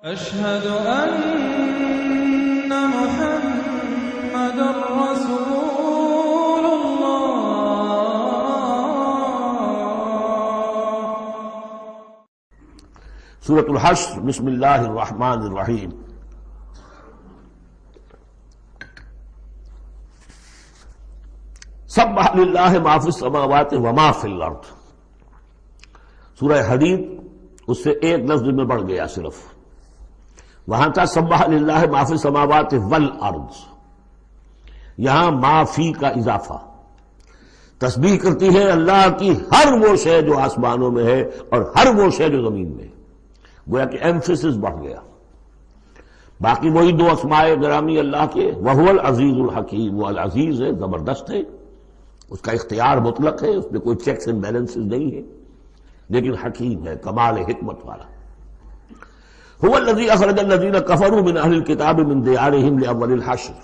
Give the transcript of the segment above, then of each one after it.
أشهد أن محمد رسول الله۔ سورۃ الحشر، بسم اللہ الرحمن الرحیم۔ سبح للہ ما فی السماوات وما فی الارض۔ سورہ حدید اس سے ایک لفظ میں بڑھ گیا صرف، وہاں تھا سبح للہ ما فی السماوات والارض، یہاں ما فی کا اضافہ، تسبیح کرتی ہے اللہ کی ہر وہ شے جو آسمانوں میں ہے اور ہر وہ شے جو زمین میں ہے، گویا کہ ایمفیسس بڑھ گیا۔ باقی وہی دو اسماء گرامی اللہ کے، وہو العزیز الحکیم، وہ العزیز ہے، زبردست ہے، اس کا اختیار مطلق ہے، اس میں کوئی چیکس اینڈ بیلنسز نہیں ہے، لیکن حکیم ہے، کمال حکمت والا۔ هو الذی اخرج الذین کفروا من اہل الکتاب من دیارہم لاول الحشر۔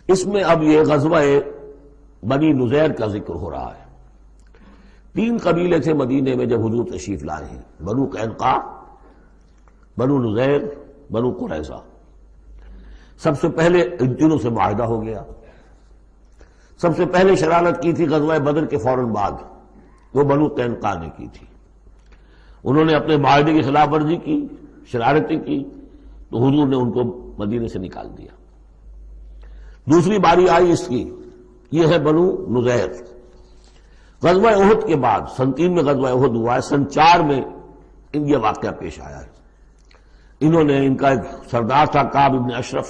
اس میں اب یہ غزوہ بنی نذیر کا ذکر ہو رہا ہے۔ تین قبیلے تھے مدینے میں جب حضور تشریف لائے ہیں، بنو قینقاع، بنو نذیر، بنو قریظہ۔ سب سے پہلے ان تینوں سے معاہدہ ہو گیا۔ سب سے پہلے شرارت کی تھی غزوہ بدر کے فوراً بعد، وہ بنو قینقاع نے کی تھی۔ انہوں نے اپنے معاہدے کی خلاف ورزی کی، شرارتیں کی، تو حضور نے ان کو مدینے سے نکال دیا۔ دوسری باری آئی اس کی، یہ ہے بنو نذیر۔ غزوہ احد کے بعد، سن 3 میں غزوہ احد ہوا ہے، سن 4 میں یہ واقعہ پیش آیا ہے۔ انہوں نے، ان کا ایک سردار تھا کعب بن اشرف،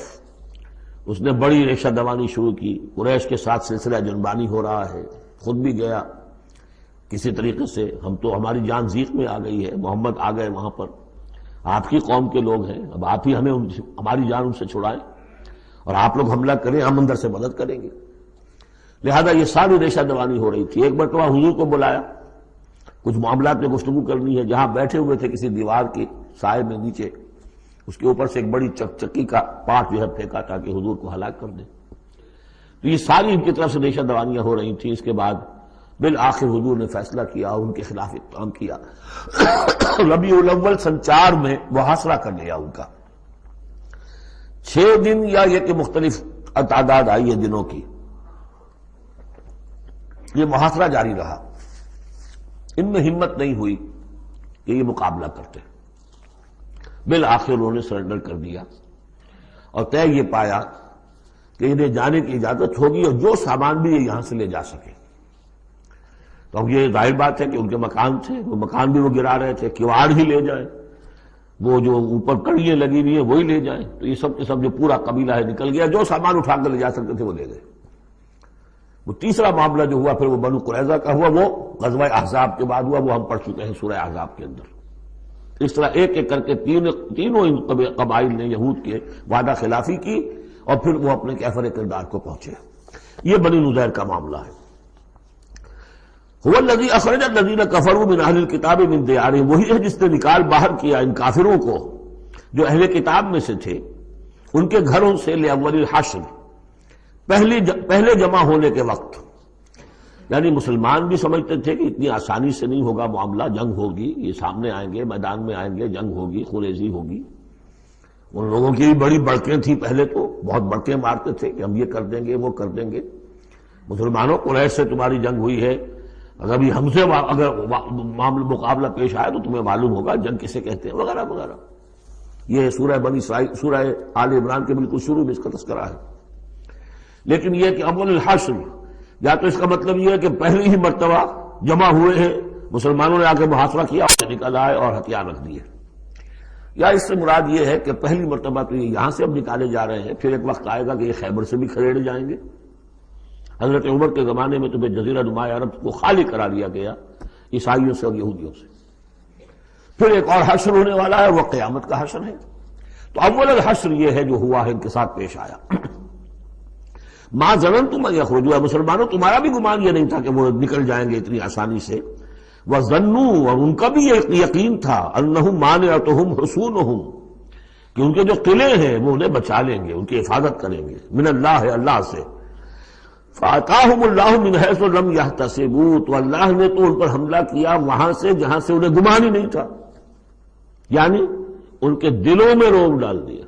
اس نے بڑی ریشہ دوانی شروع کی، قریش کے ساتھ سلسلہ جنبانی ہو رہا ہے، خود بھی گیا کسی طریقے سے، ہماری جان زیق میں آ گئی ہے، محمد آ گئے وہاں پر، آپ کی قوم کے لوگ ہیں، اب آپ ہی ہمیں ہماری جان ان سے چھڑائیں اور آپ لوگ حملہ کریں، ہم اندر سے مدد کریں گے۔ لہذا یہ ساری ریشہ دوانی ہو رہی تھی۔ ایک مرتبہ حضور کو بلایا، کچھ معاملات میں گفتگو کرنی ہے، جہاں بیٹھے ہوئے تھے کسی دیوار کے سائے میں نیچے، اس کے اوپر سے ایک بڑی چکی کا پاٹ جو ہے پھینکا تاکہ حضور کو ہلاک کر دے۔ تو یہ ساری ان کی طرف سے ریشہ دوانیاں ہو رہی تھیں۔ اس کے بعد بالآخر حضور نے فیصلہ کیا، ان کے خلاف اقدام کیا۔ ربیع الاول سن 4 میں محاصرہ کر لیا ان کا، 6 دن یا یہ کہ مختلف تعداد آئی ہے دنوں کی، یہ محاصرہ جاری رہا۔ ان میں ہمت نہیں ہوئی کہ یہ مقابلہ کرتے، بالآخر انہوں نے سرنڈر کر دیا اور طے یہ پایا کہ انہیں جانے کی اجازت ہوگی اور جو سامان بھی یہ یہاں سے لے جا سکے۔ تو اب یہ ظاہر بات ہے کہ ان کے مکان تھے، وہ مکان بھی وہ گرا رہے تھے، کیواڑ ہی لے جائیں، وہ جو اوپر کڑیاں لگی ہوئی ہیں وہی لے جائیں۔ تو یہ سب کے سب جو پورا قبیلہ ہے نکل گیا، جو سامان اٹھا کر لے جا سکتے تھے وہ لے گئے۔ وہ تیسرا معاملہ جو ہوا پھر وہ بنو قریظہ کا ہوا، وہ غزوہ احزاب کے بعد ہوا، وہ ہم پڑھ چکے ہیں سورہ احزاب کے اندر۔ اس طرح ایک ایک کر کے تینوں ان قبائل نے یہود کے وعدہ خلافی کی اور پھر وہ اپنے کیفر کردار کو پہنچے۔ یہ بنی نذیر کا معاملہ ہے۔ هو الذی اخرج الذین کفروا من اہل الکتاب من دیارہم، وہی ہے جس نے نکال باہر کیا ان کافروں کو جو اہل کتاب میں سے تھے، ان کے گھروں سے، لاول الحشر، پہلے جمع ہونے کے وقت۔ یعنی مسلمان بھی سمجھتے تھے کہ اتنی آسانی سے نہیں ہوگا معاملہ، جنگ ہوگی، یہ سامنے آئیں گے، میدان میں آئیں گے، جنگ ہوگی، خونریزی ہوگی۔ ان لوگوں کی بھی بڑی بڑکیں تھیں، پہلے تو بہت بڑکیں مارتے تھے کہ ہم یہ کر دیں گے، وہ کر دیں گے۔ مسلمانوں، قریش سے تمہاری جنگ ہوئی ہے، اگر بھی ہم سے اگر مقابلہ پیش آئے تو تمہیں معلوم ہوگا جنگ کسے کہتے ہیں، وغیرہ وغیرہ۔ یہ سورہ بنی اسرائیل، سورہ آل عمران کے بالکل شروع میں اس کا تذکرہ ہے۔ لیکن یہ کہ اول الحشر، یا تو اس کا مطلب یہ ہے کہ پہلی ہی مرتبہ جمع ہوئے ہیں مسلمانوں نے، آ کے محاصرہ کیا اور نکل آئے اور ہتھیار رکھ دیے، یا اس سے مراد یہ ہے کہ پہلی مرتبہ تو یہ یہاں سے اب نکالے جا رہے ہیں، پھر ایک وقت آئے گا کہ یہ خیبر سے بھی کھڑے جائیں گے۔ حضرت عمر کے زمانے میں تو جزیرہ نما عرب کو خالی کرا دیا گیا عیسائیوں سے اور یہودیوں سے۔ پھر ایک اور حشر ہونے والا ہے، وہ قیامت کا حشر ہے۔ تو اول الحشر یہ ہے جو ہوا ہے، ان کے ساتھ پیش آیا۔ ما ظننتم ان یخرجوا، مسلمانوں تمہارا بھی گمان یہ نہیں تھا کہ وہ نکل جائیں گے اتنی آسانی سے۔ وظنوا، اور ان کا بھی یہ یقین تھا، انہم مانعتہم حصونہم، کہ ان کے جو قلعے ہیں وہ انہیں بچا لیں گے، ان کی حفاظت کریں گے، من اللہ، اللہ سے۔ فَأَتَاهُمُ اللَّهُ مِنْ حَيْثُ لَمْ يَحْتَسِبُوا، تو اللہ نے تو ان پر حملہ کیا وہاں سے جہاں سے انہیں گمان ہی نہیں تھا، یعنی ان کے دلوں میں روب ڈال دیا.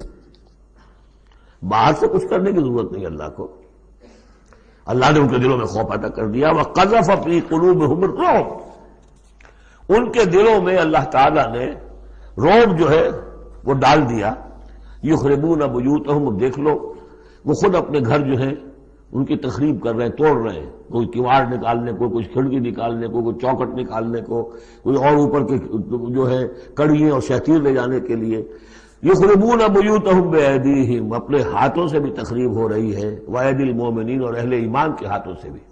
باہر سے کچھ کرنے کی ضرورت نہیں اللہ کو، اللہ نے ان کے دلوں میں خوف پیدا کر دیا. وَقَذَفَ فِي قُلُوبِهِمُ الرُّعْبَ، ان کے دلوں میں اللہ تعالیٰ نے روب جو ہے وہ ڈال دیا. یخربون بیوتہم، دیکھ لو وہ خود اپنے گھر جو ہیں ان کی تخریب کر رہے ہیں، توڑ رہے ہیں، کوئی کیواڑ نکالنے کو، کوئی کھڑکی نکالنے کو، کوئی چوکٹ نکالنے کو، کوئی اور اوپر کے جو ہے کڑیاں اور شہتیر لے جانے کے لیے. یخربون بیوتہم بایدیہم، اپنے ہاتھوں سے بھی تخریب ہو رہی ہے، وایدی المومنین، اور اہل ایمان کے ہاتھوں سے بھی.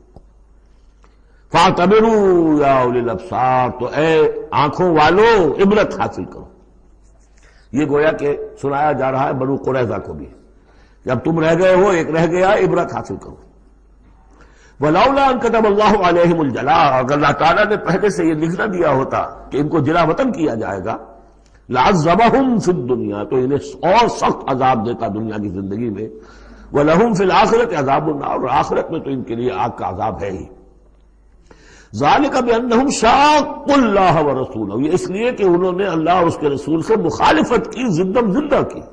فاعتبروا یا اولی الابصار، تو اے آنکھوں والو عبرت حاصل کرو. یہ گویا کہ سنایا جا رہا ہے بنو قریظہ کو بھی، جب تم رہ گئے ہو ایک رہ گیا، عبرت حاصل کرو. وَلَوْلَا أَن كَتَبَ اللَّهُ عَلَيْهِمُ الْجَلَاءَ، اگر اللہ تعالیٰ نے پہلے سے یہ لکھ نہ دیا ہوتا کہ ان کو جلا وطن کیا جائے گا، لَعَذَّبَهُمْ فِي الدُّنْيَا، تو انہیں اور سخت عذاب دیتا دنیا کی زندگی میں. وَلَهُمْ فِي الْآخِرَةِ عَذَابُ النَّارِ، اور آخرت میں تو ان کے لیے آگ کا عذاب ہے ہی. ذَلِكَ بِأَنَّهُمْ شَاقُّوا اللَّهَ وَرَسُولَهُ، یہ اس لیے کہ انہوں نے اللہ اور اس کے رسول سے مخالفت کی، زدم زدہ کی.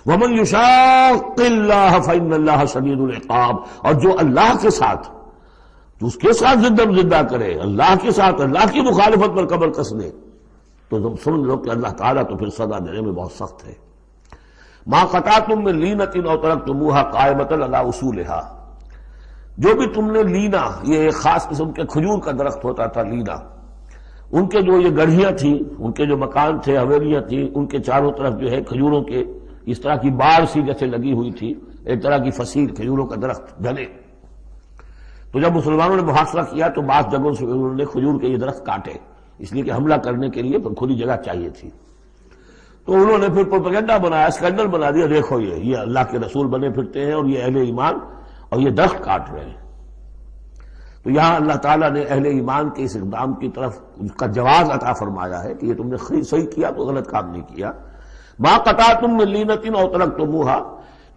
وَمَن يُشَاقِّ اللَّهَ فَإِنَّ اللَّهَ شَدِيدُ الْعِقَابِ، اور جو اللہ کے ساتھ، جو اس کے ساتھ زدم زدہ کرے، اللہ کے ساتھ اللہ کی مخالفت پر کمر کس لے، تو تم سن لو کہ اللہ تعالیٰ تو پھر سزا دینے میں بہت سخت ہے. مَا قَطَعْتُم مِّن لِینَةٍ أَوْ تَرَكْتُمُوهَا قَائِمَةً عَلَىٰ أُصُولِهَا، جو بھی تم نے لینا، یہ ایک خاص قسم کے کھجور کا درخت ہوتا تھا لینا، ان کے جو یہ گڑھیاں تھیں، ان کے جو مکان تھے، حویلیاں تھیں، ان کے چاروں طرف جو ہے کھجوروں کے اس طرح کی بار سی جیسے لگی ہوئی تھی، ایک طرح کی فصیل کھجوروں کا درخت گھنے. تو جب مسلمانوں نے محاصرہ کیا تو بعض جگہوں سے انہوں نے کھجور کے یہ درخت کاٹے، اس لیے کہ حملہ کرنے کے لیے کھلی جگہ چاہیے تھی. تو انہوں نے پھر پروپیگنڈا بنایا، اسکینڈل بنا دیا، دیکھو یہ اللہ کے رسول بنے پھرتے ہیں اور یہ اہل ایمان اور یہ درخت کاٹ رہے ہیں. تو یہاں اللہ تعالیٰ نے اہل ایمان کے اس اقدام کی طرف اس کا جواز عطا فرمایا ہے کہ یہ تم نے صحیح کیا، تو غلط کام نہیں کیا. مَا قَطَعْتُم مِّن لِینَةٍ أَوْ تَرَكْتُمُوهَا،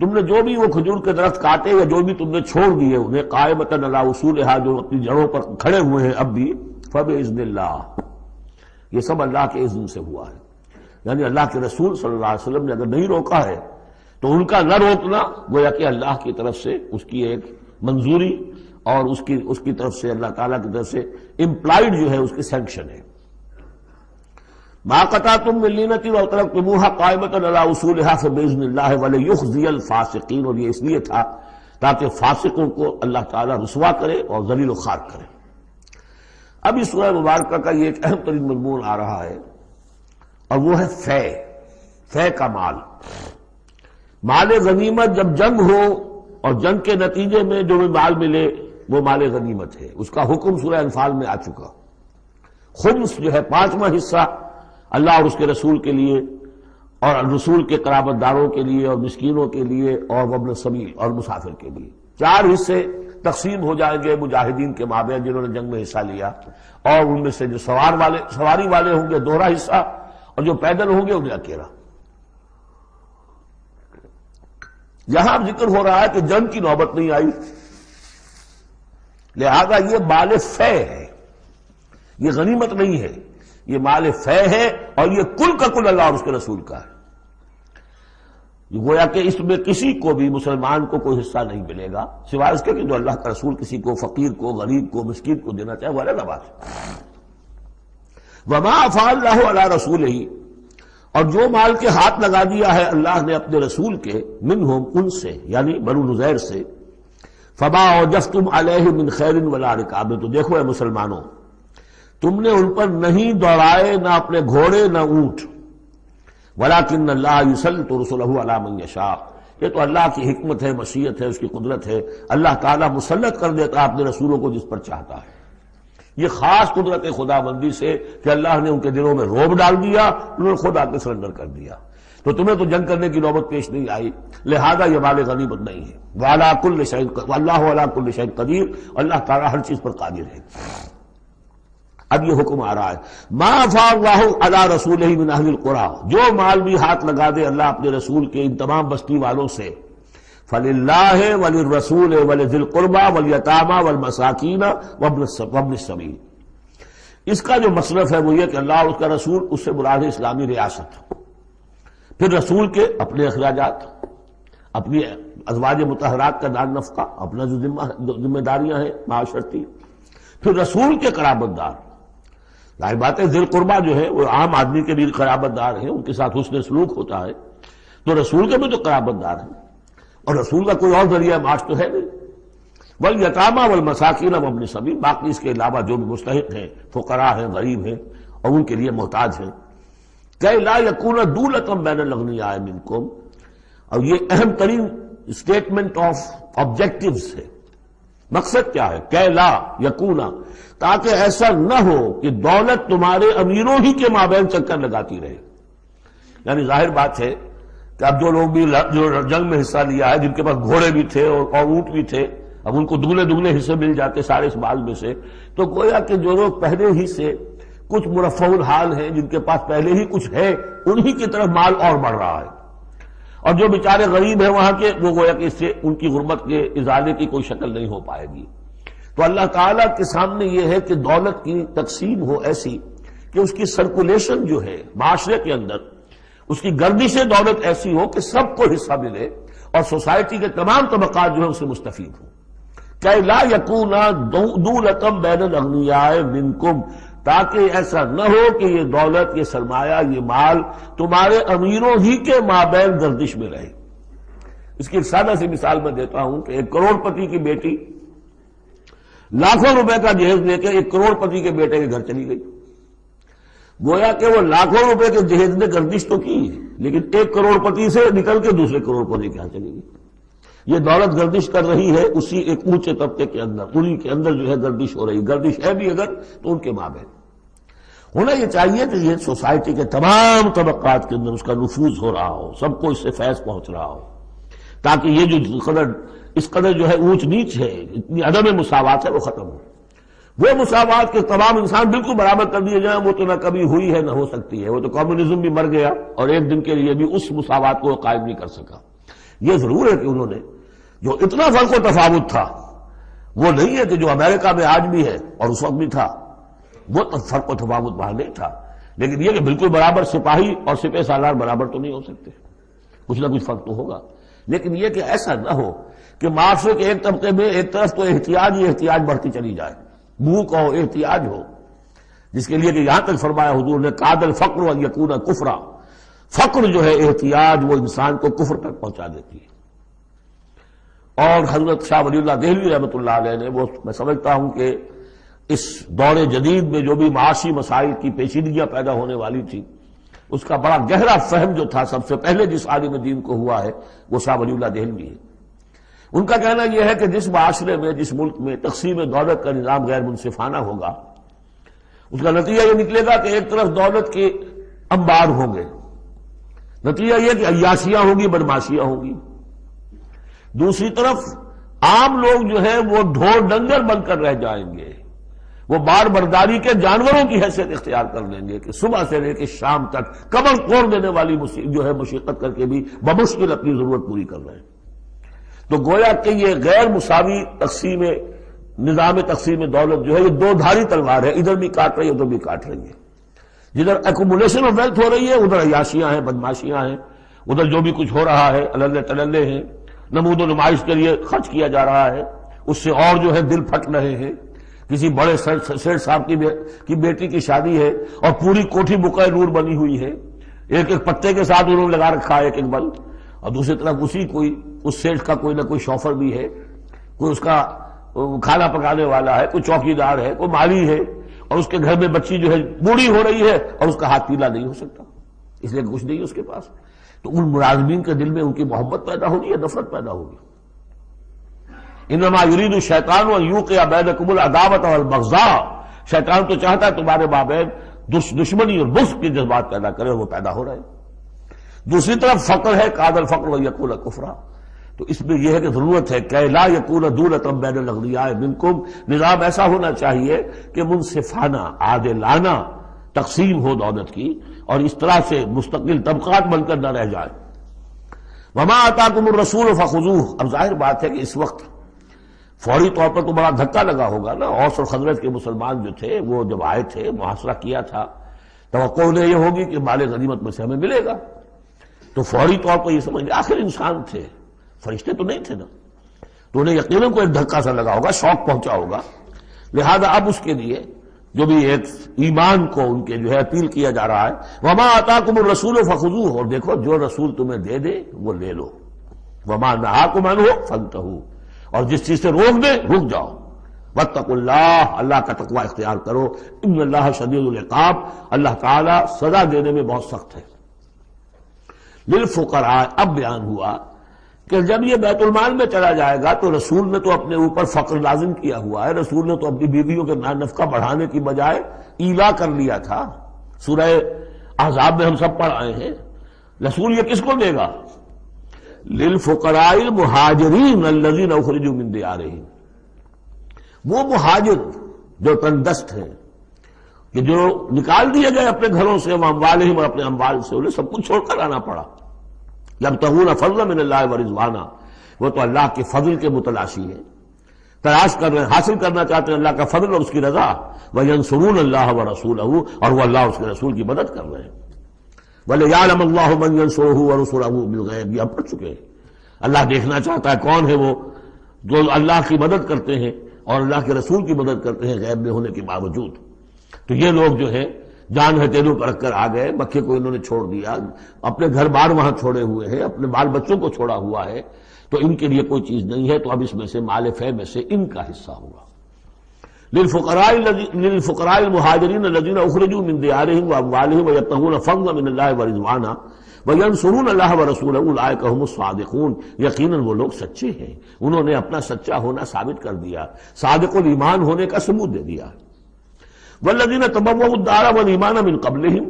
تم نے جو بھی وہ کھجور کے درخت کاٹے یا جو بھی تم نے چھوڑ دیے انہیں، قائمۃ علی اصولها، جو اپنی جڑوں پر کھڑے ہوئے ہیں اب بھی، فبإذن اللہ، یہ سب اللہ کے اذن سے ہوا ہے. یعنی اللہ کے رسول صلی اللہ علیہ وسلم نے اگر نہیں روکا ہے تو ان کا نہ روکنا گویا کہ اللہ کی طرف سے اس کی ایک منظوری اور اس کی طرف سے اللہ تعالیٰ کی طرف سے امپلائڈ جو ہے اس کی سینکشن ہے. مَا قَطَعْتُم مِّن لِینَةٍ أَوْ تَرَكْتُمُوهَا قَائِمَةً عَلَىٰ أُصُولِهَا فَبِإِذْنِ اللَّهِ وَلِيُخْزِيَ الْفَاسِقِينَ، اور یہ اس لیے تھا تاکہ فاسقوں کو اللہ تعالیٰ رسوا کرے اور ذلیل و خوار کرے. اب اس سورہ مبارکہ کا یہ ایک اہم ترین مضمون آ رہا ہے اور وہ ہے فے کا مال. مال غنیمت جب جنگ ہو اور جنگ کے نتیجے میں جو بھی مال ملے وہ مال غنیمت ہے. اس کا حکم سورہ انفال میں آ چکا. خمس جو ہے 5واں حصہ اللہ اور اس کے رسول کے لیے اور رسول کے قرابت داروں کے لیے اور مسکینوں کے لیے اور وابن السبیل اور مسافر کے لیے. 4 حصے تقسیم ہو جائیں گے مجاہدین کے مابین جنہوں نے جنگ میں حصہ لیا، اور ان میں سے جو سواری والے ہوں گے دوہرا حصہ، اور جو پیدل ہوں گے انہیں اکیلا. یہاں ذکر ہو رہا ہے کہ جنگ کی نوبت نہیں آئی، لہذا یہ مال فے ہے، یہ غنیمت نہیں ہے، یہ مال فے ہے، اور یہ کل کا کل اللہ اور اس کے رسول کا ہے. گویا کہ اس میں کسی کو بھی مسلمان کو کوئی حصہ نہیں ملے گا سوائے اس کے کہ جو اللہ کا رسول کسی کو فقیر کو، غریب کو، مسکین کو دینا چاہے، وہ الگ بات ہے. وما افاء اللہ علی رسولہ، اور جو مال کے ہاتھ لگا دیا ہے اللہ نے اپنے رسول کے، منہم ان سے، یعنی بنو نذیر سے، فما اوجفتم علیہ من خیر ولا رکاب، تو دیکھو اے مسلمانوں، تم نے ان پر نہیں دوڑائے نہ اپنے گھوڑے نہ اونٹ. ولکن اللہ یسلط رسلہ علی من یشاء، یہ تو اللہ کی حکمت ہے، مشیت ہے، اس کی قدرت ہے. اللہ تعالیٰ مسلط کر دیتا اپنے رسولوں کو جس پر چاہتا ہے. یہ خاص قدرت خدا بندی سے کہ اللہ نے ان کے دلوں میں روب ڈال دیا، انہوں نے خود آ کے سرنڈر کر دیا. تو تمہیں تو جنگ کرنے کی نوبت پیش نہیں آئی، لہذا یہ مال غنیمت نہیں ہے. وعلی کل شیء، واللہ علی کل شیء قدیر، اللہ تعالیٰ ہر چیز پر قادر ہے. اب یہ حکم آ رہا ہے، ما افاء اللہ علی رسولہ من اہل القریٰ، جو مال بھی ہاتھ لگا دے اللہ اپنے رسول کے ان تمام بستی والوں سے، فللہ وللرسول ولذی القربى والیتامى والمساکین وابن السبیل. اس کا جو مصرف ہے وہ یہ کہ اللہ اور اس کا رسول، اس سے مراد ہے اسلامی ریاست، پھر رسول کے اپنے اخراجات، اپنی ازواج مطہرات کا دار نفقہ، اپنا جو ذمہ داریاں ہیں معاشرتی، پھر رسول کے قرابت دار. ظاہر بات ہے ذی القربہ جو ہے وہ عام آدمی کے بھی قرابت دار ہیں، ان کے ساتھ حسن سلوک ہوتا ہے، تو رسول کے بھی تو قرابت دار ہیں، اور رسول کا کوئی اور ذریعہ معاش تو ہے نہیں. والیتامی والمساکین وابن السبیل، باقی اس کے علاوہ جو بھی مستحق ہیں، فقراء ہیں، غریب ہیں اور ان کے لیے محتاج ہیں. کہ لا یکون دولۃ بین الاغنیاء منکم، اور یہ اہم ترین اسٹیٹمنٹ آف آبجیکٹیوز ہے. مقصد کیا ہے؟ کہ لا یکون، تاکہ ایسا نہ ہو کہ دولت تمہارے امیروں ہی کے مابین چکر لگاتی رہے. یعنی ظاہر بات ہے کہ اب جو لوگ بھی جو جنگ میں حصہ لیا ہے، جن کے پاس گھوڑے بھی تھے اور اونٹ بھی تھے، اب ان کو دگنے حصے مل جاتے سارے اس مال میں سے، تو گویا کہ جو لوگ پہلے ہی سے کچھ مرفع الحال ہیں، جن کے پاس پہلے ہی کچھ ہے، انہی کی طرف مال اور بڑھ رہا ہے. اور جو بیچارے غریب ہیں وہاں کے، وہ گویا کہ اس سے ان کی غربت کے ازالے کی کوئی شکل نہیں ہو پائے گی. تو اللہ تعالیٰ کے سامنے یہ ہے کہ دولت کی تقسیم ہو ایسی کہ اس کی سرکولیشن جو ہے معاشرے کے اندر، اس کی گردش دولت ایسی ہو کہ سب کو حصہ ملے اور سوسائٹی کے تمام طبقات جو ہے اس سے مستفید ہوں. کہ لا یکون دولۃ بین الاغنیاء منکم، تاکہ ایسا نہ ہو کہ یہ دولت، یہ سرمایہ، یہ مال تمہارے امیروں ہی کے مابین گردش میں رہے. اس کی ایک سادہ سی مثال میں دیتا ہوں کہ ایک کروڑ پتی کی بیٹی لاکھوں روپے کا جہیز لے کے ایک کروڑ پتی کے بیٹے کے گھر چلی گئی. گویا کہ وہ لاکھوں روپے کے جہیز نے گردش تو کی، لیکن ایک کروڑ پتی سے نکل کے دوسرے کروڑ پتی کے یہاں چلی گئی. یہ دولت گردش کر رہی ہے اسی ایک اونچے طبقے کے اندر، انہی کے اندر جو ہے گردش ہو رہی. گردش ہے بھی اگر تو ان کے مابین ہونا یہ چاہیے کہ یہ سوسائٹی کے تمام طبقات کے اندر اس کا نفوذ ہو رہا ہو، سب کو اس سے فیض پہنچ رہا ہو، تاکہ یہ جو اس قدر جو ہے اونچ نیچ ہے، اتنی عدم مساوات ہے، وہ ختم ہو. وہ مساوات کے تمام انسان بالکل برابر کر دیے جائیں، وہ تو نہ کبھی ہوئی ہے نہ ہو سکتی ہے. وہ تو کمیونزم بھی مر گیا اور ایک دن کے لیے بھی اس مساوات کو قائم نہیں کر سکا. یہ ضرور ہے کہ انہوں نے جو اتنا فرق و تفاوت تھا، وہ نہیں ہے کہ جو امریکہ میں آج بھی ہے اور اس وقت بھی تھا، وہ فرق و تفاوت وہاں نہیں تھا. لیکن یہ کہ بالکل برابر سپاہی اور سپہ سالار برابر تو نہیں ہو سکتے، کچھ نہ کچھ فرق تو ہوگا. لیکن یہ کہ ایسا نہ ہو کہ معاشرے کے ایک طبقے میں ایک طرف تو احتیاج ہی احتیاج بڑھتی چلی جائے، بھوک ہو، احتیاج ہو، جس کے لیے کہ یہاں تک فرمایا حضور نے کاد الفقر ان یکون کفرا، فقر جو ہے احتیاج وہ انسان کو کفر تک پہنچا دیتی ہے. اور حضرت شاہ ولی اللہ دہلوی رحمۃ اللہ علیہ نے، وہ میں سمجھتا ہوں کہ اس دور جدید میں جو بھی معاشی مسائل کی پیچیدگیاں پیدا ہونے والی تھی، اس کا بڑا گہرا فہم جو تھا سب سے پہلے جس عالم دین کو ہوا ہے وہ شاہ ولی اللہ دہلوی ہے. ان کا کہنا یہ ہے کہ جس معاشرے میں، جس ملک میں تقسیم دولت کا نظام غیر منصفانہ ہوگا، اس کا نتیجہ یہ نکلے گا کہ ایک طرف دولت کے انبار ہوں گے، نتیجہ یہ کہ عیاشیاں ہوں گی، بدماشیاں ہوں گی. دوسری طرف عام لوگ جو ہے وہ ڈھور ڈنگر بن کر رہ جائیں گے، وہ بار برداری کے جانوروں کی حیثیت اختیار کر لیں گے کہ صبح سے لے کے شام تک کمر توڑ دینے والی جو ہے مشقت کر کے بھی بمشکل اپنی ضرورت پوری کر رہے ہیں. تو گویا کہ یہ غیر مساوی نظام تقسیم دولت جو ہے یہ دو دھاری تلوار ہے، ادھر بھی کاٹ رہی ہے ادھر بھی کاٹ رہی ہے. جدھر ایکومولیشن آف ویلتھ ہو رہی ہے ادھر عیاشیاں ہیں، بدماشیاں ہیں، ادھر جو بھی کچھ ہو رہا ہے اللے تللے ہیں، نمود و نمائش کے لیے خرچ کیا جا رہا ہے، اس سے اور جو ہے دل پھٹ رہے ہیں. کسی بڑے سیٹ صاحب کی بیٹی کی شادی ہے اور پوری کوٹھی بقع نور بنی ہوئی ہے، ایک ایک پتے کے ساتھ انہوں نے لگا رکھا ہے ایک ایک بل، اور دوسری طرف اس سیٹ کا کوئی نہ کوئی شوفر بھی ہے، کوئی اس کا کھانا پکانے والا ہے، کوئی چوکیدار ہے، کوئی مالی ہے، اور اس کے گھر میں بچی جو ہے بوڑھی ہو رہی ہے اور اس کا ہاتھ پیلا نہیں ہو سکتا اس لیے کچھ نہیں ہے اس کے پاس. تو ان ملازمین کے دل میں ان کی محبت پیدا ہوگی یا نفرت پیدا ہوگی؟ انما یرید الشیطان ان یوقع بینکم العداوۃ والبغضاء، شیطان تو چاہتا ہے تمہارے مابین دشمنی اور بغض کے جذبات پیدا کرے، اور وہ پیدا ہو رہے ہیں. دوسری طرف فقر ہے، کاد الفقر ویکون کفرا. تو اس میں یہ ہے کہ ضرورت ہے کہ لا یکون دولۃ بین الاغنیاء منکم، نظام ایسا ہونا چاہیے کہ منصفانہ، عادلانہ تقسیم ہو دولت کی، اور اس طرح سے مستقل طبقات بن کر نہ رہ جائے. وما آتاکم الرسول فخذوہ. اب ظاہر بات ہے کہ اس وقت فوری طور پر تو بڑا دھکا لگا ہوگا نا. اوس اور خزرج کے مسلمان جو تھے وہ جب آئے تھے، محاصرہ کیا تھا، توقع انہیں یہ ہوگی کہ مال غنیمت میں سے ہمیں ملے گا. تو فوری طور پر یہ سمجھ لیا آخر انسان تھے، فرشتے تو نہیں تھے نا، تو انہیں یقیناً کوئی دھکا سا لگا ہوگا، شوق پہنچا ہوگا، لہذا اب اس کے لیے جو بھی ایک ایمان کو ان کے جو ہے اپیل کیا جا رہا ہے، وما آتاکم الرسول فخذوہ، اور دیکھو جو رسول تمہیں دے دے وہ لے لو، وما نہاکم عنہ فانتہوا، اور جس چیز سے روک دے رک جاؤ، واتقوا اللہ، اللہ کا تقوی اختیار کرو، ان اللہ شدید العقاب، اللہ تعالیٰ سزا دینے میں بہت سخت ہے۔ للفقراء، اب بیان ہوا کہ جب یہ بیت المال میں چلا جائے گا تو رسول نے تو اپنے اوپر فقر لازم کیا ہوا ہے، رسول نے تو اپنی بیویوں کے نفقہ بڑھانے کی بجائے ایلا کر لیا تھا، سورہ احزاب میں ہم سب پڑھ آئے ہیں۔ رسول یہ کس کو دے گا؟ للفقراء المہاجرین الذین اخرجوا من دیارہم، وہ مہاجر جو تندست ہیں کہ جو نکال دیے گئے اپنے گھروں سے، اموالہم، اور اپنے اموال سے، انہیں سب کچھ چھوڑ کر آنا پڑا، یبتغون فضلا من اللہ ورضوانا، وہ تو اللہ کے فضل کے متلاشی ہیں، تلاش کر رہے ہیں، حاصل کرنا چاہتے ہیں اللہ کا فضل اور اس کی رضا، وینصرون اللہ ورسولہ، اور وہ اللہ اور اس کے رسول کی مدد کر رہے ہیں، وَلِيَعْلَمَ اللَّهُ مَن يَنصُرُهُ وَرُسُلَهُ بِالْغَیب، یہ ہم پڑھ چکے ہیں۔ اللہ دیکھنا چاہتا ہے کون ہے وہ جو اللہ کی مدد کرتے ہیں اور اللہ کے رسول کی مدد کرتے ہیں غیب میں ہونے کے باوجود۔ تو یہ لوگ جو ہے جان ہتھیلیوں پر رکھ کر آ گئے، مکے کو انہوں نے چھوڑ دیا، اپنے گھر بار وہاں چھوڑے ہوئے ہیں، اپنے بال بچوں کو چھوڑا ہوا ہے، تو ان کے لیے کوئی چیز نہیں ہے، تو اب اس میں سے مال فے میں سے ان کا حصہ ہوگا۔ للفقراء المہاجرین الذین اخرجوا من دیارہم واموالہم ویبتغون فضلا من اللہ ورضوانا وینصرون اللہ ورسولہ اولئک هم الصادقون، یقیناً وہ لوگ سچے ہیں، انہوں نے اپنا سچا ہونا ثابت کر دیا، صادق الایمان ہونے کا ثبوت دے دیا۔ والذین تبوؤا الدار والایمان من قبلہم،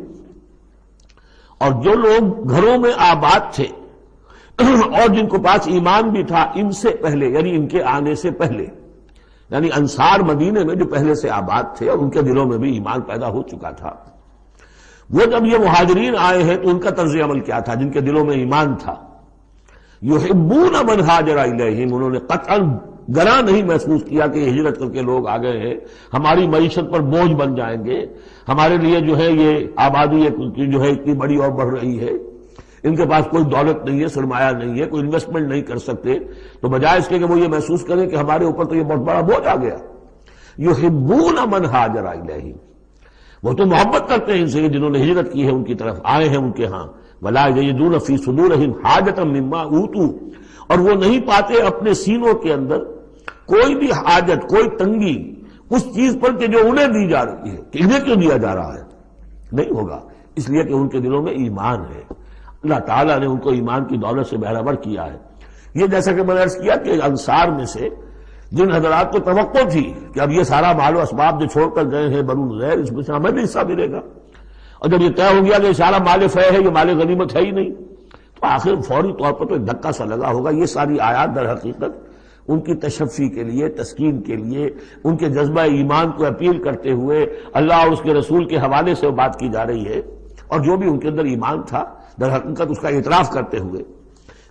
اور جو لوگ گھروں میں آباد تھے اور جن کو پاس ایمان بھی تھا ان سے پہلے، یعنی ان کے آنے سے پہلے، یعنی انصار مدینے میں جو پہلے سے آباد تھے اور ان کے دلوں میں بھی ایمان پیدا ہو چکا تھا، وہ جب یہ مہاجرین آئے ہیں تو ان کا طرز عمل کیا تھا؟ جن کے دلوں میں ایمان تھا، یحبون من ہاجر الیہم، انہوں نے قطعاً گراں نہیں محسوس کیا کہ یہ ہجرت کر کے لوگ آ گئے ہیں، ہماری معیشت پر بوجھ بن جائیں گے، ہمارے لیے جو ہے یہ آبادی جو ہے اتنی بڑی اور بڑھ رہی ہے، ان کے پاس کوئی دولت نہیں ہے، سرمایہ نہیں ہے، کوئی انویسٹمنٹ نہیں کر سکتے، تو بجائے اس کے کہ وہ یہ محسوس کریں کہ ہمارے اوپر تو یہ بہت بڑا بوجھ آ گیا، یحبون من ہاجر الیہم، وہ تو محبت کرتے ہیں ان سے جنہوں نے ہجرت کی ہے، ان کی طرف آئے ہیں ان کے ہاں، ولا یجدون فی صدورہم حاجۃ مما اوتوا، اور وہ نہیں پاتے اپنے سینوں کے اندر کوئی بھی حاجت، کوئی تنگی اس چیز پر کہ جو انہیں دی جا رہی ہے، کہ انہیں کیوں دیا جا رہا ہے، نہیں ہوگا، اس لیے کہ ان کے دلوں میں ایمان ہے، اللہ تعالیٰ نے ان کو ایمان کی دولت سے بہرہور کیا ہے۔ یہ جیسا کہ میں نے عرض کیا کہ انصار میں سے جن حضرات کو توقع تھی کہ اب یہ سارا مال و اسباب جو چھوڑ کر گئے ہیں بنو نذیر، اس میں سے ہمیں بھی حصہ ملے گا، اور جب یہ طے ہو گیا کہ سارا مال فے ہے، یہ مال غنیمت ہے ہی نہیں، تو آخر فوری طور پر تو ایک دھکا سا لگا ہوگا۔ یہ ساری آیات در حقیقت ان کی تشفی کے لیے، تسکین کے لیے، ان کے جذبہ ایمان کو اپیل کرتے ہوئے اللہ اور اس کے رسول کے حوالے سے بات کی جا رہی ہے، اور جو بھی ان کے اندر ایمان تھا در حقیقت اس کا اعتراف کرتے ہوئے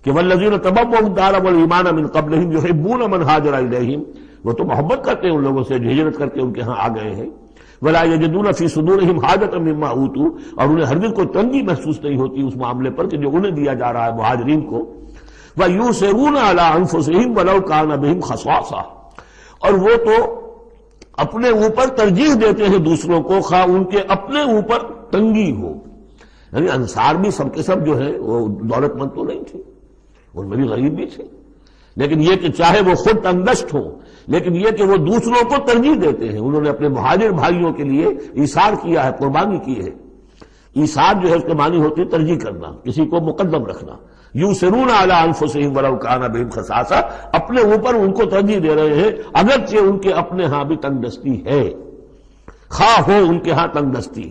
کہ والذین تبوؤا الدار والایمان من قبلہم یحبون من ہاجر الیہم، وہ تو محبت کرتے ہیں ان لوگوں سے جو ہجرت کر کے ان کے ہاں آ گئے ہیں، ولا یجدون فی صدورہم حاجۃ مما اوتوا، اور انہیں ہرگز کوئی تنگی محسوس نہیں ہوتی اس معاملے پر کہ جو انہیں دیا جا رہا ہے مہاجرین کو، وَيُؤْثِرُونَ عَلَىٰ أَنفُسِهِمْ وَلَوْ كَانَ بِهِمْ خَصَاصَةٌ، اور وہ تو اپنے اوپر ترجیح دیتے ہیں دوسروں کو خواہ ان کے اپنے اوپر تنگی ہو، یعنی انصار بھی سب کے سب جو ہے وہ دولت مند تو نہیں تھے، ان میں بھی غریب بھی تھے، لیکن یہ کہ چاہے وہ خود تنگدست ہوں، لیکن یہ کہ وہ دوسروں کو ترجیح دیتے ہیں، انہوں نے اپنے مہاجر بھائیوں کے لیے ایثار کیا ہے، قربانی کی ہے۔ ایثار جو ہے اس کے معنی ہوتی ہے ترجیح کرنا، کسی کو مقدم رکھنا۔ یؤثرون علی انفسہم ولو کان بہم خصاصہ، اپنے اوپر ان کو ترجیح دے رہے ہیں اگرچہ ان کے اپنے ہاں بھی تنگ دستی ہے، خواہ ہو ان کے ہاں تنگ دستی۔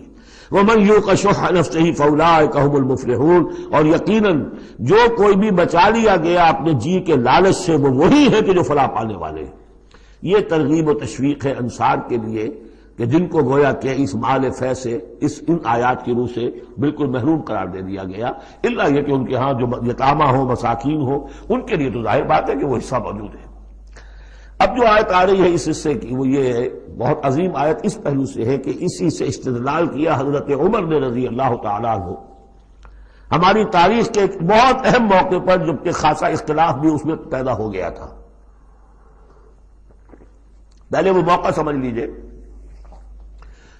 ومن یوق شح نفسہ فاولئک هم المفلحون، اور یقیناً جو کوئی بھی بچا لیا گیا اپنے جی کے لالچ سے وہ وہی ہے کہ جو فلاح پانے والے ہیں۔ یہ ترغیب و تشویق ہے انصار کے لیے کہ جن کو گویا کہ اس مال فے سے ان آیات کی روح سے بالکل محروم قرار دے دیا گیا، الا یہ کہ ان کے ہاں جو یتامہ ہو، مساکین ہو، ان کے لیے تو ظاہر بات ہے کہ وہ حصہ موجود ہے۔ اب جو آیت آ رہی ہے اس حصے کی وہ یہ ہے، بہت عظیم آیت اس پہلو سے ہے کہ اسی سے استدلال کیا حضرت عمر نے رضی اللہ تعالیٰ عنہ ہماری تاریخ کے ایک بہت اہم موقع پر جبکہ خاصا اختلاف بھی اس میں پیدا ہو گیا تھا. پہلے وہ موقع سمجھ لیجئے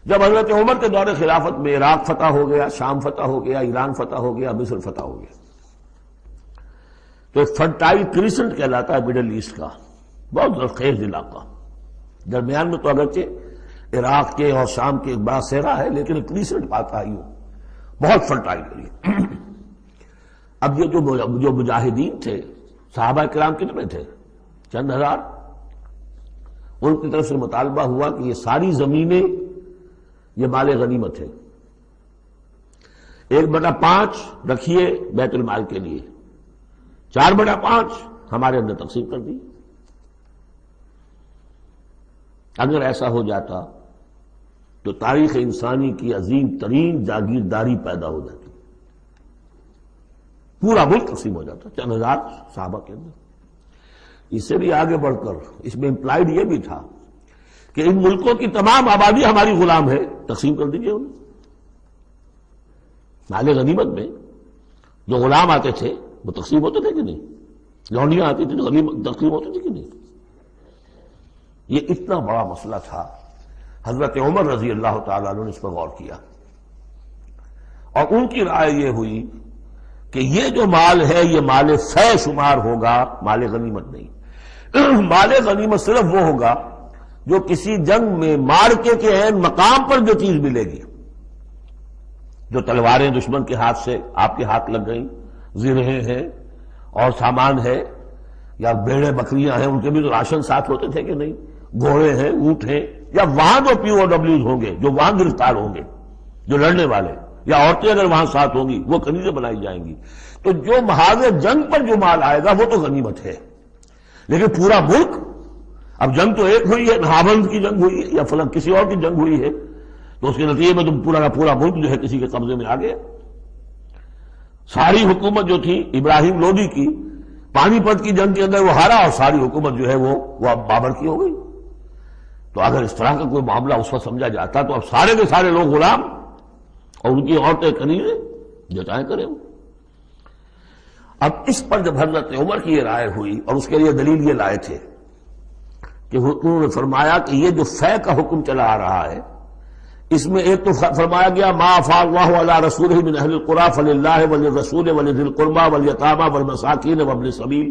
جب حضرت عمر کے دور خلافت میں عراق فتح ہو گیا، شام فتح ہو گیا، ایران فتح ہو گیا، مصر فتح ہو گیا. تو ایک فرٹائل کریسنٹ کہلاتا ہے مڈل ایسٹ کا، بہت زرخیز علاقہ. درمیان میں تو اگرچہ عراق کے اور شام کے ایک بڑا صحرا ہے، لیکن ایک کریسنٹ پاتا ہے، بہت فرٹائل ایریا. اب یہ جو مجاہدین تھے، صحابہ کرام کتنے تھے؟ چند ہزار. ان کی طرف سے مطالبہ ہوا کہ یہ ساری زمینیں یہ مال غنیمت ہے، 1/5 رکھیے بیت المال کے لیے، 4/5 ہمارے اندر تقسیم کر دی. اگر ایسا ہو جاتا تو تاریخ انسانی کی عظیم ترین جاگیرداری پیدا ہو جاتی، پورا ملک تقسیم ہو جاتا چند ہزار صحابہ کے اندر. اس سے بھی آگے بڑھ کر اس میں امپلائڈ یہ بھی تھا کہ ان ملکوں کی تمام آبادی ہماری غلام ہے، تقسیم کر دیجیے انہیں. مال غنیمت میں جو غلام آتے تھے وہ تقسیم ہوتے تھے کہ نہیں؟ لونڈیاں آتی تھی تو غنیمت تقسیم ہوتی تھی کہ نہیں؟ یہ اتنا بڑا مسئلہ تھا. حضرت عمر رضی اللہ تعالیٰ عنہ نے اس پر غور کیا اور ان کی رائے یہ ہوئی کہ یہ جو مال ہے یہ مال فے شمار ہوگا، مال غنیمت نہیں. مال غنیمت صرف وہ ہوگا جو کسی جنگ میں مارکے کے عین مقام پر جو چیز ملے گی، جو تلواریں دشمن کے ہاتھ سے آپ کے ہاتھ لگ گئیں، زرہیں ہیں اور سامان ہے، یا بیڑے بکریاں ہیں، ان کے بھی تو راشن ساتھ ہوتے تھے کہ نہیں، گھوڑے ہیں، اونٹ ہیں، یا وہاں جو پی او ڈبلیوز ہوں گے جو وہاں گرفتار ہوں گے، جو لڑنے والے، یا عورتیں اگر وہاں ساتھ ہوں گی وہ کنیزیں بنائی جائیں گی. تو جو محاذ جنگ پر جو مال آئے گا وہ تو غنیمت ہے. لیکن پورا ملک، اب جنگ تو ایک ہوئی ہے، نہاوند کی جنگ ہوئی ہے یا فلاں کسی اور کی جنگ ہوئی ہے، تو اس کے نتیجے میں تو پورا کا پورا ملک جو ہے کسی کے قبضے میں آ گیا. ساری حکومت جو تھی ابراہیم لودھی کی، پانی پت کی جنگ کے اندر وہ ہارا اور ساری حکومت جو ہے وہ اب بابر کی ہو گئی. تو اگر اس طرح کا کوئی معاملہ اس وقت سمجھا جاتا تو اب سارے کے سارے لوگ غلام اور ان کی عورتیں کنیزیں، جو چاہے کریں. اب اس پر جب حضرت عمر کی یہ رائے ہوئی اور اس کے لیے دلیل یہ لائے تھے کہ انہوں نے فرمایا کہ یہ جو فے کا حکم چلا آ رہا ہے اس میں ایک تو فرمایا گیا ما افاء اللہ علی رسولہ من اہل القری فللہ وللرسول ولذی القربى والیتامى والمساکین وابن السبیل.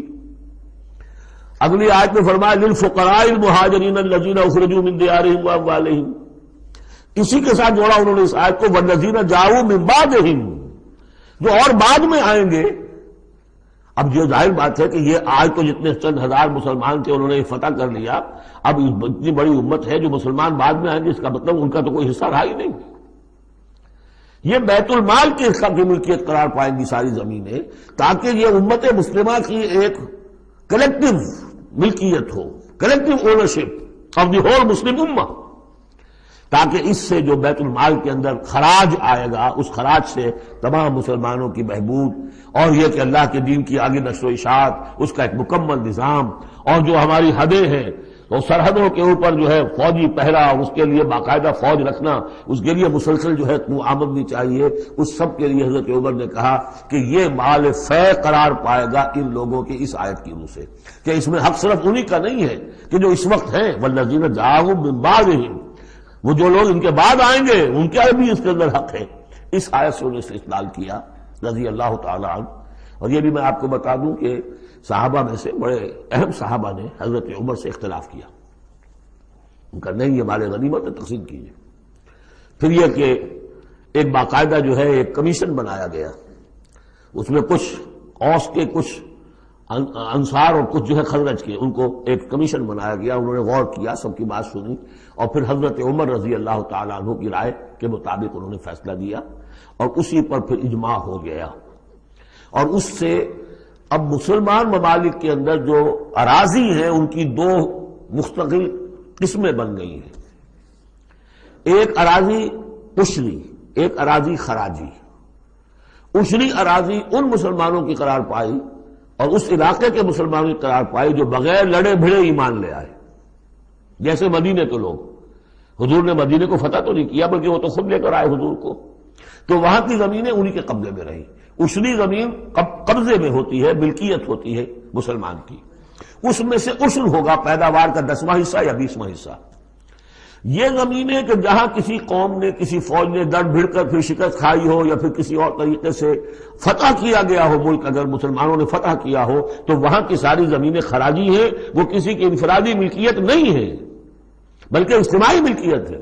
اگلی آیت میں فرمایا للفقراء المہاجرین الذین اخرجوا من دیارہم واموالہم. اسی کے ساتھ جوڑا انہوں نے اس آیت کو والذین جاؤوا من بعدہم، جو اور بعد میں آئیں گے. اب جو ظاہر بات ہے کہ یہ آج تو جتنے چند ہزار مسلمان تھے انہوں نے فتح کر لیا، اب اتنی بڑی امت ہے جو مسلمان بعد میں آئیں گے، اس کا مطلب ان کا تو کوئی حصہ رہا ہی نہیں. یہ بیت المال کے حصہ کی ملکیت قرار پائیں گی ساری زمینیں، تاکہ یہ امت مسلمہ کی ایک کلیکٹو ملکیت ہو، collective ownership of the whole مسلم امہ، تاکہ اس سے جو بیت المال کے اندر خراج آئے گا اس خراج سے تمام مسلمانوں کی بہبود اور یہ کہ اللہ کے دین کی آگے نشر و اشاعت، اس کا ایک مکمل نظام، اور جو ہماری حدیں ہیں تو سرحدوں کے اوپر جو ہے فوجی پہرا، اس کے لیے باقاعدہ فوج رکھنا، اس کے لیے مسلسل جو ہے آمدنی چاہیے، اس سب کے لیے حضرت عمر نے کہا کہ یہ مال فے قرار پائے گا ان لوگوں کی اس آیت کی روح سے، کہ اس میں حق صرف انہی کا نہیں ہے کہ جو اس وقت ہیں والذین جاؤوا من بعدہم، وہ جو لوگ ان کے بعد آئیں گے ان کا بھی اس کے اندر حق ہے. اس آیت سے انہوں نے استدلال کیا رضی اللہ تعالی عنہ. اور یہ بھی میں آپ کو بتا دوں کہ صحابہ میں سے بڑے اہم صحابہ نے حضرت عمر سے اختلاف کیا، ان کا نہیں یہ مال غنیمت ہے تقسیم کیجیے. پھر یہ کہ ایک باقاعدہ جو ہے ایک کمیشن بنایا گیا، اس میں کچھ اوس کے کچھ انصار اور کچھ جو ہے خزرج کے، ان کو ایک کمیشن بنایا گیا. انہوں نے غور کیا، سب کی بات سنی اور پھر حضرت عمر رضی اللہ تعالیٰ عنہ کی رائے کے مطابق انہوں نے فیصلہ دیا اور اسی پر پھر اجماع ہو گیا. اور اس سے اب مسلمان ممالک کے اندر جو اراضی ہیں ان کی دو مستقل قسمیں بن گئی ہیں، ایک اراضی عشری، ایک اراضی خراجی. عشری اراضی ان مسلمانوں کی قرار پائی اور اس علاقے کے مسلمانوں کی قرار پائی جو بغیر لڑے بھڑے ایمان لے آئے. جیسے مدینے کے لوگ، حضور نے مدینے کو فتح تو نہیں کیا بلکہ وہ تو خود لے کر آئے حضور کو، تو وہاں کی زمینیں انہی کے قبضے میں رہی. اشری زمین قبضے میں ہوتی ہے، ملکیت ہوتی ہے مسلمان کی، اس میں سے اشر ہوگا پیداوار کا 10واں حصہ یا 20واں حصہ. یہ زمینیں کہ جہاں کسی قوم نے، کسی فوج نے در بھڑ کر پھر شکست کھائی ہو یا پھر کسی اور طریقے سے فتح کیا گیا ہو ملک، اگر مسلمانوں نے فتح کیا ہو تو وہاں کی ساری زمینیں خراجی ہیں، وہ کسی کی انفرادی ملکیت نہیں ہے بلکہ اجتماعی ملکیت ہے.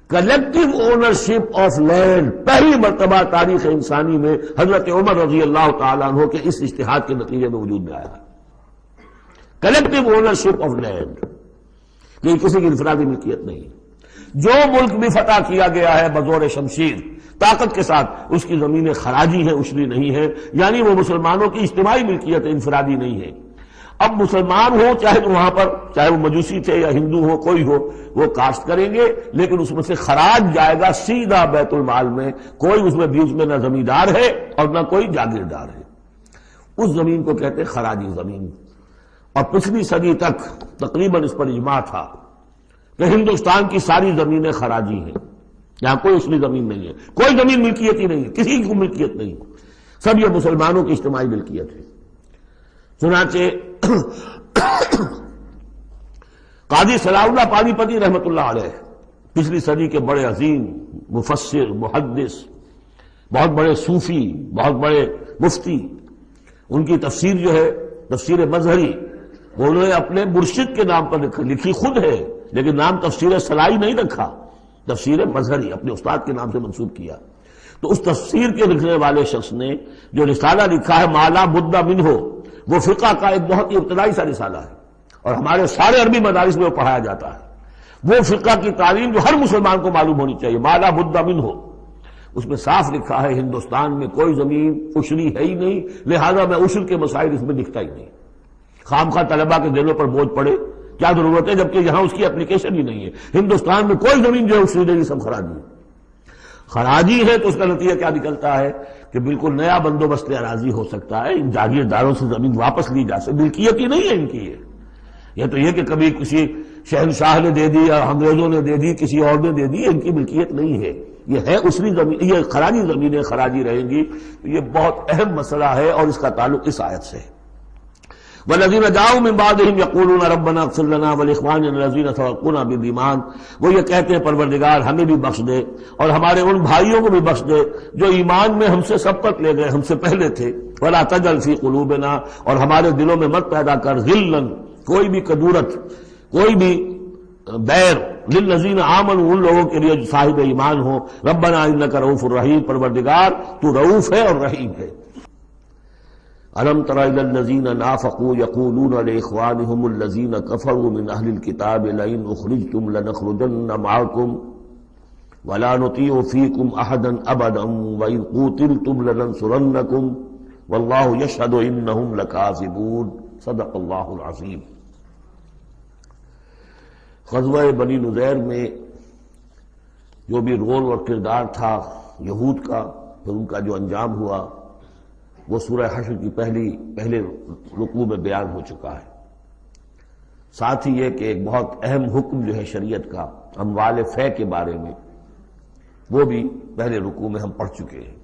کلیکٹو اونرشپ آف لینڈ پہلی مرتبہ تاریخ انسانی میں حضرت عمر رضی اللہ تعالیٰ عنہ کے اس اجتہاد کے نتیجے میں وجود میں آیا. کلیکٹو اونرشپ آف لینڈ، یہ کسی کی انفرادی ملکیت نہیں. جو ملک بھی فتح کیا گیا ہے بزور شمشیر طاقت کے ساتھ، اس کی زمینیں خراجی ہیں، اشری نہیں ہے، یعنی وہ مسلمانوں کی اجتماعی ملکیت ہے، انفرادی نہیں ہے. اب مسلمان ہو چاہے تو وہاں پر چاہے وہ مجوسی تھے یا ہندو ہو، کوئی ہو، وہ کاشت کریں گے، لیکن اس میں سے خراج جائے گا سیدھا بیت المال میں. کوئی اس میں بیچ میں نہ زمیندار ہے اور نہ کوئی جاگیردار ہے. اس زمین کو کہتے ہیں خراجی زمین. اور پچھلی صدی تک تقریباً اس پر اجماع تھا کہ ہندوستان کی ساری زمینیں خراجی ہیں، یہاں کوئی اصلی زمین نہیں ہے، کوئی زمین ملکیت ہی نہیں ہے، کسی کو ملکیت نہیں، سب یہ مسلمانوں کی اجتماعی ملکیت ہے. چنانچہ قاضی صلاح اللہ پانی پتی رحمۃ اللہ علیہ پچھلی صدی کے بڑے عظیم مفسر، محدث، بہت بڑے صوفی، بہت بڑے مفتی، ان کی تفسیر جو ہے تفسیر مظہری، وہ انہوں نے اپنے مرشد کے نام پر لکھی خود ہے، لیکن نام تفسیر صلاحی نہیں رکھا، تفسیر مظہری اپنے استاد کے نام سے منسوب کیا. تو اس تفسیر کے لکھنے والے شخص نے جو رسالہ لکھا ہے مالا بدھ منہ، وہ فقہ کا ایک بہت ہی ابتدائی سا رسالہ ہے اور ہمارے سارے عربی مدارس میں وہ پڑھایا جاتا ہے. وہ فقہ کی تعلیم جو ہر مسلمان کو معلوم ہونی چاہیے، مالا بدھ منہ. اس میں صاف لکھا ہے ہندوستان میں کوئی زمین اشری ہے ہی نہیں، لہذا میں اشر کے مسائل اس میں لکھتا ہی نہیں. خام خواہ طلبہ کے دلوں پر بوجھ پڑے، کیا ضرورت ہے، جبکہ یہاں اس کی اپلیکیشن ہی نہیں ہے. ہندوستان میں کوئی زمین جو ہے اشری نہیں، سب خراجی ہے. خراجی ہے تو اس کا نتیجہ کیا نکلتا ہے کہ بالکل نیا بندوبست اراضی ہو سکتا ہے، ان جاگیرداروں سے زمین واپس لی جا سکتی، ملکیت ہی نہیں ہے ان کی. یہ تو یہ کہ کبھی کسی شہنشاہ نے دے دی یا انگریزوں نے دے دی، کسی اور نے دے دی، ان کی ملکیت نہیں ہے. یہ ہے اسری زمین، یہ خراجی زمینیں خراجی رہیں گی. یہ بہت اہم مسئلہ ہے اور اس کا تعلق اس آیت سے ہے. والذین جاؤوا من بعدهم یقولون ربنا اغفر لنا ولاخواننا الذین سبقونا بالایمان، وہ یہ کہتے ہیں پروردگار ہمیں بھی بخش دے اور ہمارے ان بھائیوں کو بھی بخش دے جو ایمان میں ہم سے سبقت لے گئے، ہم سے پہلے تھے. ولا تجعل فی قلوبنا، اور ہمارے دلوں میں مت پیدا کر غلا، کوئی بھی کدورت، کوئی بھی بیر، للذین آمنوا، ان لوگوں کے لیے جو صاحب ایمان ہو. ربنا انک رؤوف الرحیم، پروردگار تو رؤوف ہے اور رحیم ہے. الم تر الی الذین نافقوا یقولون لاخوانهم الذین کفروا من اہل الکتاب لئن اخرجتم لنخرجن معکم ولا نطیع فیکم احدا ابدا وان قوتلتم لننصرنکم واللہ یشہد انہم لکاذبون. صدق اللہ العظیم. غزوہ بنی نذیر میں جو بھی رول اور کردار تھا یہود کا، پھر ان کا جو انجام ہوا، وہ سورہ حشر کی پہلے رکوع میں بیان ہو چکا ہے. ساتھ ہی یہ کہ ایک بہت اہم حکم جو ہے شریعت کا اموال فے کے بارے میں، وہ بھی پہلے رکوع میں ہم پڑھ چکے ہیں.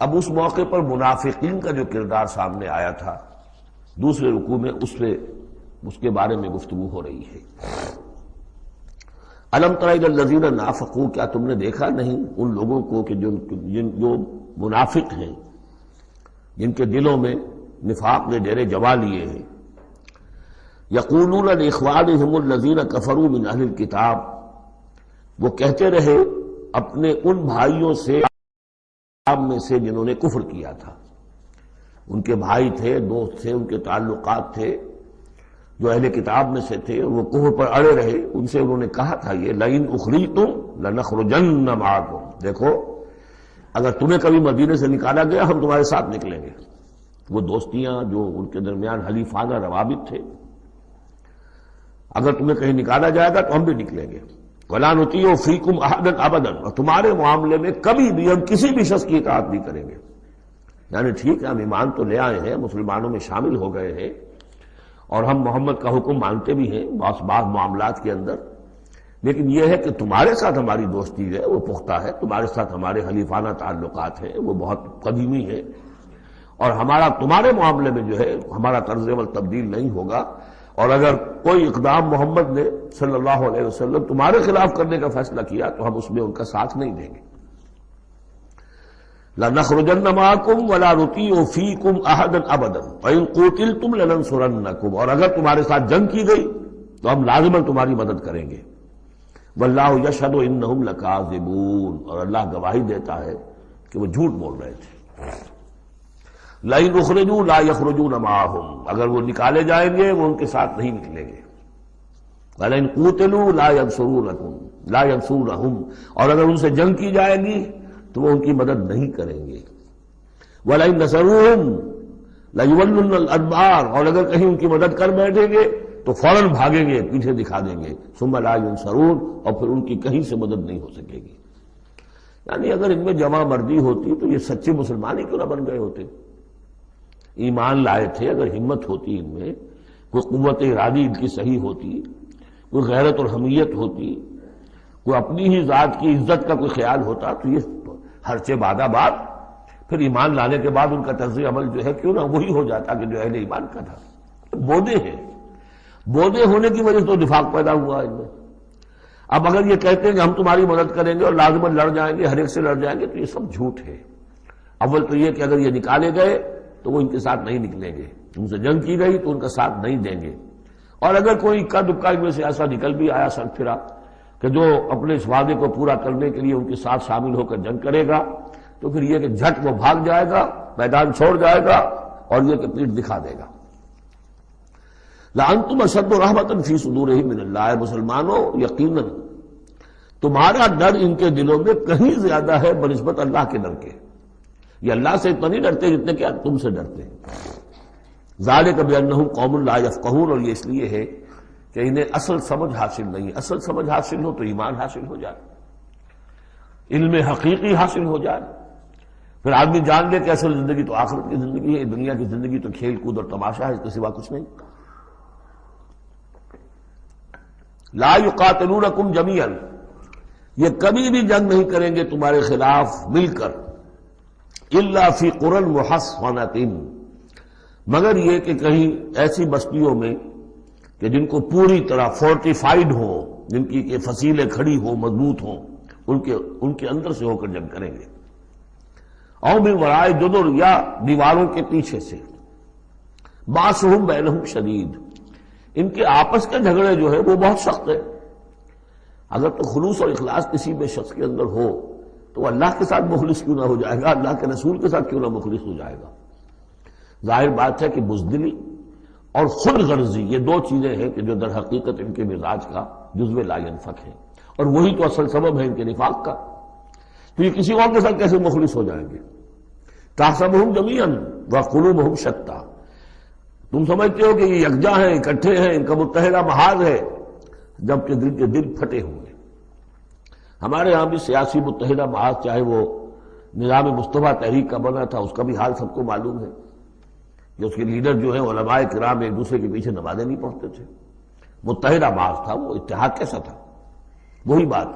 اب اس موقع پر منافقین کا جو کردار سامنے آیا تھا دوسرے رکوع میں، اس کے بارے میں گفتگو ہو رہی ہے. الم تر الی الذین نافقوا، کیا تم نے دیکھا نہیں ان لوگوں کو کہ جو منافق ہیں، جن کے دلوں میں نفاق نے ڈیرے جما لیے ہیں. یقولون لاخوانهم الذین کفروا من اہل الکتاب، وہ کہتے رہے اپنے ان بھائیوں سے میں سے جنہوں نے کفر کیا تھا. ان کے بھائی تھے، دوست تھے، ان کے تعلقات تھے جو اہل کتاب میں سے تھے، وہ کفر پر اڑے رہے. ان سے انہوں نے کہا تھا یہ لئن اخرجتم لنخرجن معکم، دیکھو اگر تمہیں کبھی مدینے سے نکالا گیا ہم تمہارے ساتھ نکلیں گے. وہ دوستیاں جو ان کے درمیان حلیفانہ روابط تھے، اگر تمہیں کہیں نکالا جائے گا تو ہم بھی نکلیں گے. ولا نطیع فیکم احدا ابدا، اور تمہارے معاملے میں کبھی بھی ہم کسی بھی شخص کی اطاعت نہیں کریں گے. یعنی ٹھیک ہے ہم ایمان تو لے آئے ہیں، مسلمانوں میں شامل ہو گئے ہیں اور ہم محمد کا حکم مانتے بھی ہیں بعض معاملات کے اندر، لیکن یہ ہے کہ تمہارے ساتھ ہماری دوستی جو ہے وہ پختہ ہے، تمہارے ساتھ ہمارے حلیفانہ تعلقات ہیں وہ بہت قدیمی ہے، اور ہمارا تمہارے معاملے میں جو ہے ہمارا طرز عمل تبدیل نہیں ہوگا، اور اگر کوئی اقدام محمد نے صلی اللہ علیہ وسلم تمہارے خلاف کرنے کا فیصلہ کیا تو ہم اس میں ان کا ساتھ نہیں دیں گے۔ لَنَخْرُجَنَّ مَعَكُمْ وَلَا نُطِيعُ فِيكُمْ أَحَدًا أَبَدًا وَإِن قُوتِلْتُمْ لَنَنصُرَنَّكُمْ، اور اگر تمہارے ساتھ جنگ کی گئی تو ہم لازماً تمہاری مدد کریں گے۔ وَاللَّهُ يَشْهَدُ إِنَّهُمْ لَكَاذِبُونَ، اور اللہ گواہی دیتا ہے کہ وہ جھوٹ بول رہے تھے۔ لَئِنْ أُخْرِجُوا لَا يَخْرُجُونَ مَعَهُمْ، اگر وہ نکالے جائیں گے وہ ان کے ساتھ نہیں نکلیں گے۔ وَلَئِنْ قُوتِلُوا لَا يَنصُرُونَهُمْ، اور اگر ان سے جنگ کی جائے گی تو وہ ان کی مدد نہیں کریں گے۔ وَلَئِنْ نَصَرُوهُمْ لَيُوَلُّنَّ الْأَدْبَارَ، اور اگر کہیں ان کی مدد کر بیٹھیں گے تو فوراً بھاگیں گے، پیچھے دکھا دیں گے۔ ثُمَّ لَا يُنصَرُونَ، اور پھر ان کی کہیں سے مدد نہیں ہو سکے گی۔ یعنی اگر ان میں جمع مردی ہوتی تو یہ سچے مسلمان ہی کیوں نہ بن گئے ہوتے؟ ایمان لائے تھے، اگر ہمت ہوتی ان میں، کوئی قوت ارادی ان کی صحیح ہوتی، کوئی غیرت اور حمیت ہوتی، کوئی اپنی ہی ذات کی عزت کا کوئی خیال ہوتا تو یہ ہرچے بعد بعد پھر ایمان لانے کے بعد ان کا طرز عمل جو ہے کیوں نہ وہی ہو جاتا کہ جو اہل ایمان کا تھا۔ بودے ہیں، بودے ہونے کی وجہ سے تو نفاق پیدا ہوا ان میں۔ اب اگر یہ کہتے ہیں کہ ہم تمہاری مدد کریں گے اور لازماً لڑ جائیں گے، ہر ایک سے لڑ جائیں گے، تو یہ سب جھوٹ ہے۔ اول تو یہ کہ اگر یہ نکالے گئے تو وہ ان کے ساتھ نہیں نکلیں گے، ان سے جنگ کی گئی تو ان کا ساتھ نہیں دیں گے، اور اگر کوئی اکا دکا ان میں سے ایسا نکل بھی آیا سر پھرا کہ جو اپنے اس وعدے کو پورا کرنے کے لیے ان کے ساتھ شامل ہو کر جنگ کرے گا تو پھر یہ کہ جھٹ وہ بھاگ جائے گا، میدان چھوڑ جائے گا، اور یہ کہ پیٹھ دکھا دے گا۔ لَأَنْتُمْ أَشَدُّ رَهْبَةً فِي صُدُورِهِم مِّنَ اللَّهِ، مسلمانوں یقیناً تمہارا ڈر ان کے دلوں میں کہیں زیادہ ہے بنسبت اللہ کے ڈر کے۔ یہ اللہ سے اتنا نہیں ڈرتے جتنے کہ تم سے ڈرتے ہیں۔ ذَلِكَ بِأَنَّهُمْ قَوْمٌ لَا يَفْقَهُونَ، اور یہ اس لیے ہے کہ انہیں اصل سمجھ حاصل نہیں۔ اصل سمجھ حاصل ہو تو ایمان حاصل ہو جائے، علم حقیقی حاصل ہو جائے، پھر آدمی جان لے کہ اصل زندگی تو آخرت کی زندگی ہے، دنیا کی زندگی تو کھیل کود اور تماشا ہے، اس کے سوا کچھ نہیں۔ لا یقاتلونکم جمیعا، یہ کبھی بھی جنگ نہیں کریں گے تمہارے خلاف مل کر، الا فی قری محصنۃ، مگر یہ کہ کہیں ایسی بستیوں میں کہ جن کو پوری طرح فورٹیفائیڈ ہوں، جن کی کہ فصیلیں کھڑی ہوں، مضبوط ہوں، ان کے اندر سے ہو کر جنگ کریں گے۔ او من وراء جدر، یا دیواروں کے پیچھے سے۔ باسہم بینہم شدید، ان کے آپس کے جھگڑے جو ہے وہ بہت سخت ہے۔ اگر تو خلوص اور اخلاص کسی بھی شخص کے اندر ہو تو اللہ کے ساتھ مخلص کیوں نہ ہو جائے گا، اللہ کے رسول کے ساتھ کیوں نہ مخلص ہو جائے گا۔ ظاہر بات ہے کہ بزدلی اور خود غرضی یہ دو چیزیں ہیں کہ جو در حقیقت ان کے مزاج کا جزو لا ینفک ہے، اور وہی تو اصل سبب ہے ان کے نفاق کا۔ تو یہ کسی اور کے ساتھ کیسے مخلص ہو جائیں گے؟ تحسبہم جمیعا وقلوبہم شتیٰ، تم سمجھتے ہو کہ یہ یکجا ہیں، اکٹھے ہیں، ان کا متحدہ محاذ ہے، جبکہ دل کے دل پھٹے ہوئے۔ ہمارے ہاں بھی سیاسی متحدہ محاذ، چاہے وہ نظام مصطفیٰ تحریک کا بنا تھا، اس کا بھی حال سب کو معلوم ہے کہ اس کے لیڈر جو ہیں علماء کرام ایک دوسرے کے پیچھے نمازیں نہیں پڑھتے تھے۔ متحدہ محاذ تھا، وہ اتحاد کیسا تھا؟ وہی بات،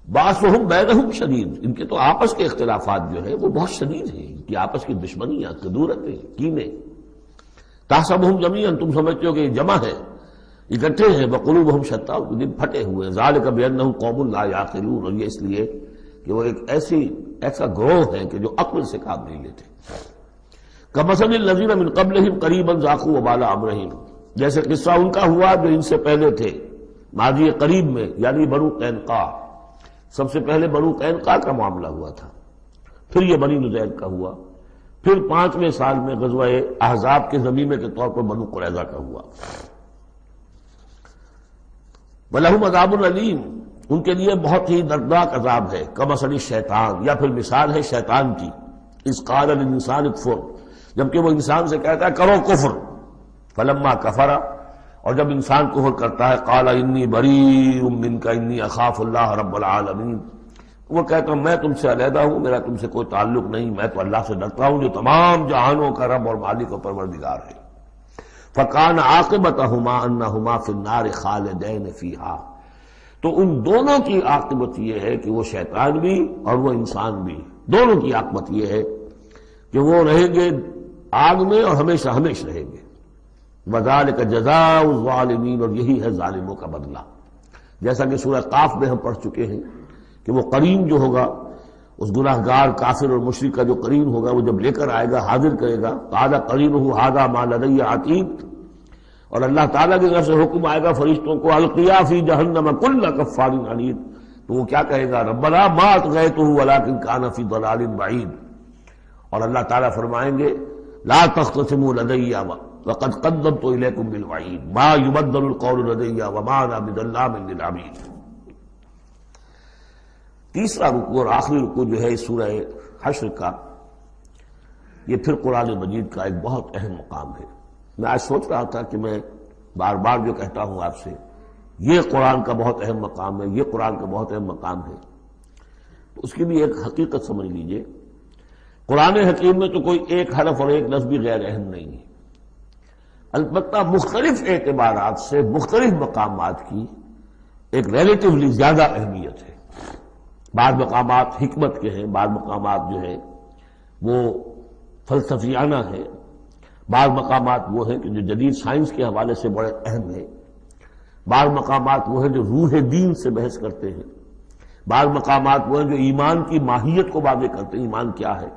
باسہم بینہم شدید، ان کے تو آپس کے اختلافات جو ہیں وہ بہت شدید ہیں، ان کی آپس کی دشمنیاں، کدورتیں، کینے۔ تحسبہم جمیعا، تم سمجھتے ہو کہ یہ جمع ہے، اکٹھے ہیں، وقلوبہم شتیٰ، دل پھٹے ہوئے۔ ذالک بانہم قوم لا یعقلون، اور یہ اس لیے کہ وہ ایک ایسا گروہ ہے کہ جو عقل سے کام نہیں لیتے۔ کمثل الذین من قبلہم قریبا ذاقوا وبال امرہم، جیسے قصہ ان کا ہوا جو ان سے پہلے تھے ماضی قریب میں، یعنی بنو قینقاع۔ سب سے پہلے بنو قینقاع کا معاملہ ہوا تھا، پھر یہ بنی نذیر کا ہوا، پھر 5ویں سال میں غزوہ احزاب کے ضمیمے کے طور پر بنو قریظہ کا ہوا۔ وَلَهُمْ عَذَابٌ أَلِيمٌ، ان کے لیے بہت ہی دردناک عذاب ہے۔ کمثل الشیطان، یا پھر مثال ہے شیطان کی، اذ قال للانسان اکفر، جبکہ وہ انسان سے کہتا ہے کرو کفر، فلما کفر، اور جب انسان کفر کرتا ہے، قال انی بریء منک انی اخاف اللہ رب العالمین، وہ کہتا ہوں میں تم سے علیحدہ ہوں، میرا تم سے کوئی تعلق نہیں، میں تو اللہ سے ڈرتا ہوں جو تمام جہانوں کا رب اور مالک و پروردگار ہے۔ فکان عاقبتہما انہما فی النار خالدین فیہا، تو ان دونوں کی عاقبت یہ ہے کہ وہ شیطان بھی اور وہ انسان بھی، دونوں کی عاقبت یہ ہے کہ وہ رہیں گے آگ میں اور ہمیشہ ہمیشہ رہیں گے۔ وذالک جزاء الظالمین، اور یہی ہے ظالموں کا بدلہ، جیسا کہ سورہ قاف میں ہم پڑھ چکے ہیں کہ وہ قرین جو ہوگا، اس گناہگار کافر اور مشرک کا جو قرین ہوگا، وہ جب لے کر آئے گا، حاضر کرے گا، قال قرینہ ھذا ما لدی عتید، اور اللہ تعالیٰ کی طرف سے حکم آئے گا فرشتوں کو، القیا فی جہنم کل کفار عنید، تو وہ کیا کہے گا؟ ربنا ما اطغیتہ ولکن کان فی ضلال بعید، اور اللہ تعالیٰ فرمائیں گے لا تختصموا لدی وقد قدمت الیکم بالوعید ما یبدل القول لدی وما انا بظلام للعبید۔ تیسرا رکوع اور آخری رکوع جو ہے سورہ حشر کا، یہ پھر قرآن مجید کا ایک بہت اہم مقام ہے۔ میں آج سوچ رہا تھا کہ میں بار بار جو کہتا ہوں آپ سے، یہ قرآن کا بہت اہم مقام ہے، یہ قرآن کا بہت اہم مقام ہے، تو اس کی بھی ایک حقیقت سمجھ لیجئے۔ قرآن حکیم میں تو کوئی ایک حرف اور ایک لفظ بھی غیر اہم نہیں ہے، البتہ مختلف اعتبارات سے مختلف مقامات کی ایک ریلیٹیولی زیادہ اہمیت ہے۔ بعض مقامات حکمت کے ہیں، بعض مقامات جو ہے وہ فلسفیانہ ہیں، بعض مقامات وہ ہیں کہ جو جدید سائنس کے حوالے سے بڑے اہم ہیں، بعض مقامات وہ ہیں جو روح دین سے بحث کرتے ہیں، بعض مقامات وہ ہیں جو ایمان کی ماہیت کو واضح کرتے ہیں، ایمان کیا ہے۔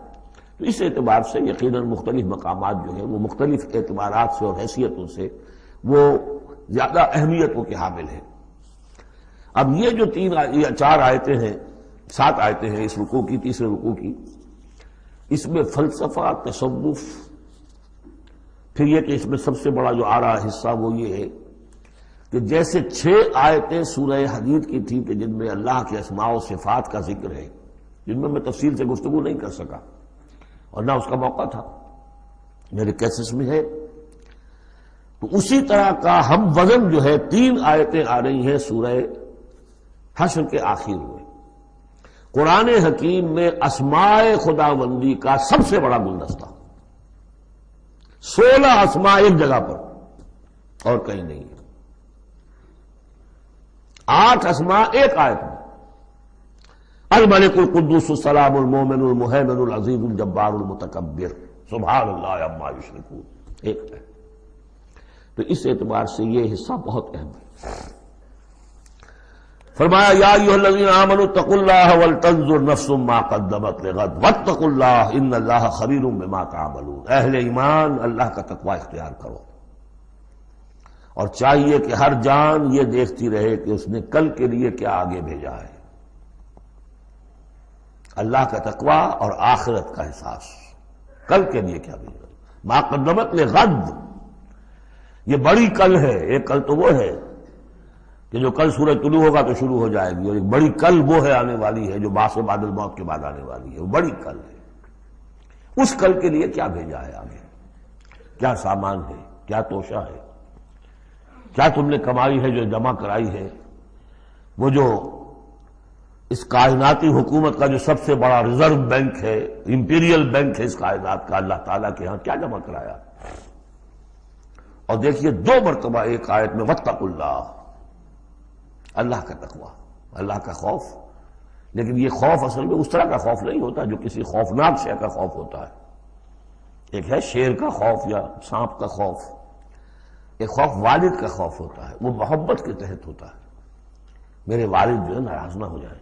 تو اس اعتبار سے یقیناً مختلف مقامات جو ہیں وہ مختلف اعتبارات سے اور حیثیتوں سے وہ زیادہ اہمیتوں کے حامل ہیں۔ اب یہ جو چار آیتیں ہیں، 7 آیتیں ہیں اس رکوع کی، تیسرے رکوع کی، اس میں فلسفہ، تصوف، پھر یہ کہ اس میں سب سے بڑا جو آ رہا حصہ وہ یہ ہے کہ جیسے 6 آیتیں سورہ حدید کی تھیں کہ جن میں اللہ کے اسماء و صفات کا ذکر ہے، جن میں تفصیل سے گفتگو نہیں کر سکا اور نہ اس کا موقع تھا، میرے کیسز میں ہے، تو اسی طرح کا ہم وزن جو ہے 3 آیتیں آ رہی ہیں سورہ حشر کے آخر میں۔ قرآن حکیم میں اسماء خداوندی کا سب سے بڑا گلدستہ، 16 اسماء ایک جگہ پر اور کہیں نہیں ہے، 8 اسماء ایک آیت میں، الملک القدوس السلام المومن المہیمن العزیز الجبار المتکبر سبحان اللہ عما یشرکون، ایک ہے۔ تو اس اعتبار سے یہ حصہ بہت اہم ہے۔ فرمایا یا ایھا الذین آمنوا اتقوا اللہ ولتنظر نفس ما قدمت لغد واتقوا اللہ ان اللہ خبیر بما تعملون، اہل ایمان اللہ کا تقوی اختیار کرو، اور چاہیے کہ ہر جان یہ دیکھتی رہے کہ اس نے کل کے لیے کیا آگے بھیجا ہے۔ اللہ کا تقوی اور آخرت کا احساس، کل کے لیے کیا بھیجا، ما قدمت لغد، یہ بڑی کل ہے۔ ایک کل تو وہ ہے کہ جو کل سورج طلوع ہوگا تو شروع ہو جائے گی، اور ایک بڑی کل وہ ہے آنے والی ہے جو بعث بعد الموت کے بعد آنے والی ہے، وہ بڑی کل ہے۔ اس کل کے لیے کیا بھیجا ہے آگے، کیا سامان ہے، کیا توشہ ہے، کیا تم نے کمائی ہے جو جمع کرائی ہے، وہ جو اس کائناتی حکومت کا جو سب سے بڑا ریزرو بینک ہے، امپیریل بینک ہے اس کائنات کا، اللہ تعالیٰ کے ہاں کیا جمع کرایا۔ اور دیکھیے 2 مرتبہ ایک آیت میں واتقوا اللہ، اللہ کا تقوی، اللہ کا خوف، لیکن یہ خوف اصل میں اس طرح کا خوف نہیں ہوتا جو کسی خوفناک شے کا خوف ہوتا ہے۔ ایک ہے شیر کا خوف یا سانپ کا خوف، ایک خوف والد کا خوف ہوتا ہے، وہ محبت کے تحت ہوتا ہے، میرے والد جو ہے ناراض نہ ہو جائیں،